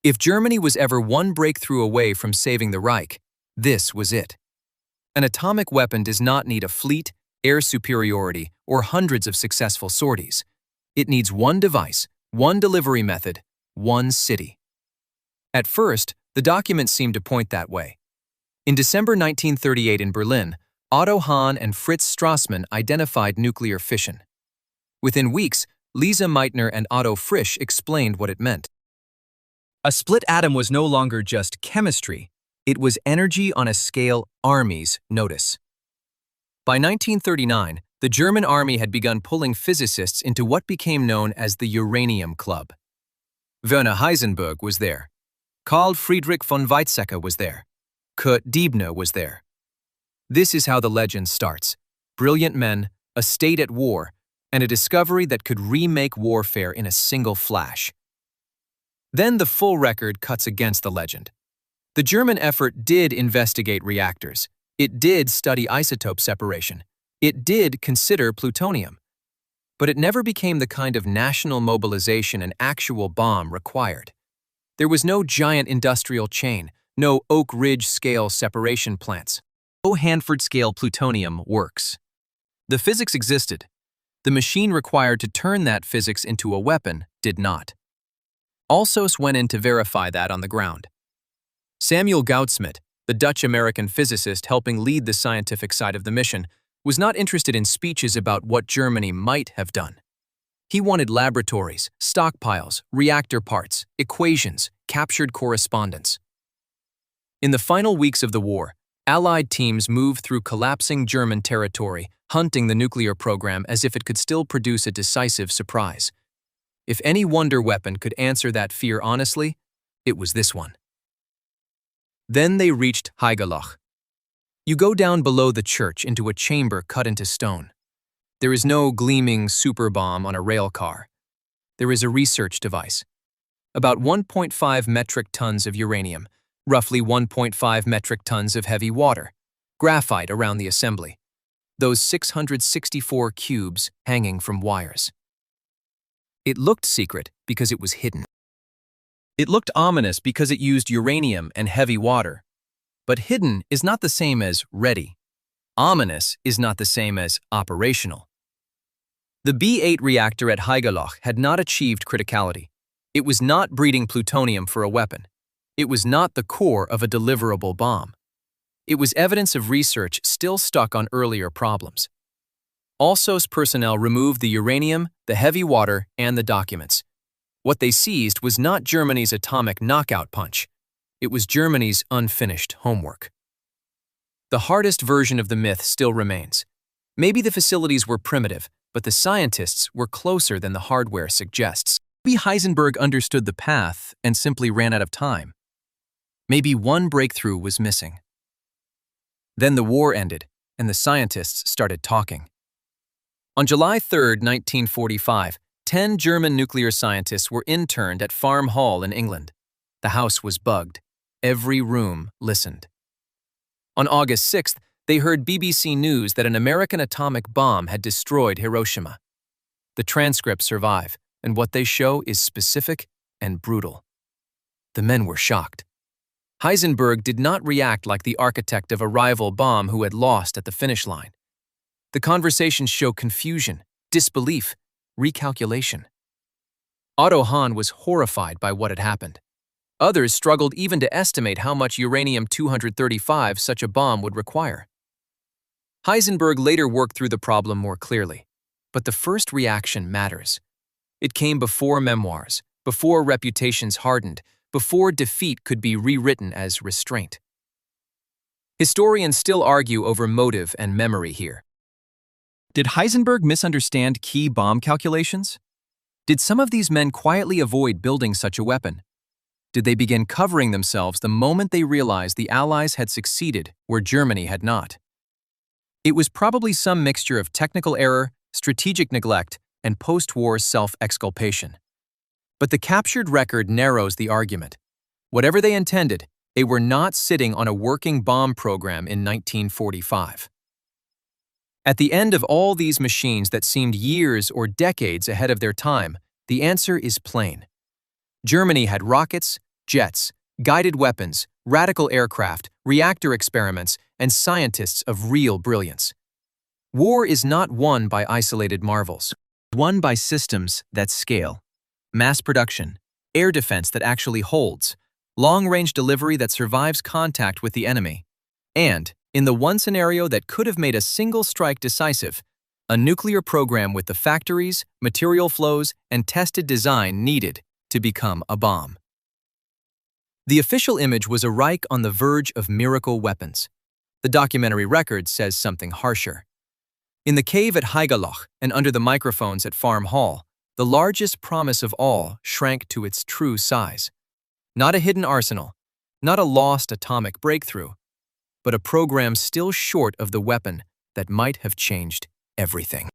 If Germany was ever one breakthrough away from saving the Reich, this was it. An atomic weapon does not need a fleet, air superiority, or hundreds of successful sorties. It needs one device, one delivery method, one city. At first, the documents seemed to point that way. In December 1938 in Berlin, Otto Hahn and Fritz Strassmann identified nuclear fission. Within weeks, Lisa Meitner and Otto Frisch explained what it meant. A split atom was no longer just chemistry, it was energy on a scale armies notice. By 1939, the German army had begun pulling physicists into what became known as the Uranium Club. Werner Heisenberg was there. Carl Friedrich von Weizsäcker was there. Kurt Diebner was there. This is how the legend starts. Brilliant men, a state at war, and a discovery that could remake warfare in a single flash. Then the full record cuts against the legend. The German effort did investigate reactors. It did study isotope separation. It did consider plutonium. But it never became the kind of national mobilization an actual bomb required. There was no giant industrial chain, no Oak Ridge-scale separation plants, no Hanford-scale plutonium works. The physics existed. The machine required to turn that physics into a weapon did not. Alsos went in to verify that on the ground. Samuel Goudsmit, the Dutch-American physicist helping lead the scientific side of the mission, was not interested in speeches about what Germany might have done. He wanted laboratories, stockpiles, reactor parts, equations, captured correspondence. In the final weeks of the war, Allied teams moved through collapsing German territory, hunting the nuclear program as if it could still produce a decisive surprise. If any wonder weapon could answer that fear honestly, it was this one. Then they reached Haigerloch. You go down below the church into a chamber cut into stone. There is no gleaming super bomb on a rail car. There is a research device. About 1.5 metric tons of uranium, roughly 1.5 metric tons of heavy water, graphite around the assembly. Those 664 cubes hanging from wires. It looked secret because it was hidden. It looked ominous because it used uranium and heavy water. But hidden is not the same as ready. Ominous is not the same as operational. The B8 reactor at Haigerloch had not achieved criticality. It was not breeding plutonium for a weapon. It was not the core of a deliverable bomb. It was evidence of research still stuck on earlier problems. Alsos personnel removed the uranium, the heavy water, and the documents. What they seized was not Germany's atomic knockout punch. It was Germany's unfinished homework. The hardest version of the myth still remains. Maybe the facilities were primitive, but the scientists were closer than the hardware suggests. Maybe Heisenberg understood the path and simply ran out of time. Maybe one breakthrough was missing. Then the war ended, and the scientists started talking. On July 3, 1945, 10 German nuclear scientists were interned at Farm Hall in England. The house was bugged. Every room listened. On August 6th, they heard BBC News that an American atomic bomb had destroyed Hiroshima. The transcripts survive, and what they show is specific and brutal. The men were shocked. Heisenberg did not react like the architect of a rival bomb who had lost at the finish line. The conversations show confusion, disbelief, recalculation. Otto Hahn was horrified by what had happened. Others struggled even to estimate how much uranium-235 such a bomb would require. Heisenberg later worked through the problem more clearly. But the first reaction matters. It came before memoirs, before reputations hardened, before defeat could be rewritten as restraint. Historians still argue over motive and memory here. Did Heisenberg misunderstand key bomb calculations? Did some of these men quietly avoid building such a weapon? Did they begin covering themselves the moment they realized the Allies had succeeded where Germany had not? It was probably some mixture of technical error, strategic neglect, and post-war self-exculpation. But the captured record narrows the argument. Whatever they intended, they were not sitting on a working bomb program in 1945. At the end of all these machines that seemed years or decades ahead of their time, the answer is plain. Germany had rockets, jets, guided weapons, radical aircraft, reactor experiments, and scientists of real brilliance. War is not won by isolated marvels, won by systems that scale. Mass production, air defense that actually holds, long-range delivery that survives contact with the enemy, and, in the one scenario that could have made a single strike decisive, a nuclear program with the factories, material flows, and tested design needed to become a bomb. The official image was a Reich on the verge of miracle weapons. The documentary record says something harsher. In the cave at Haigerloch and under the microphones at Farm Hall, the largest promise of all shrank to its true size. Not a hidden arsenal, not a lost atomic breakthrough, but a program still short of the weapon that might have changed everything.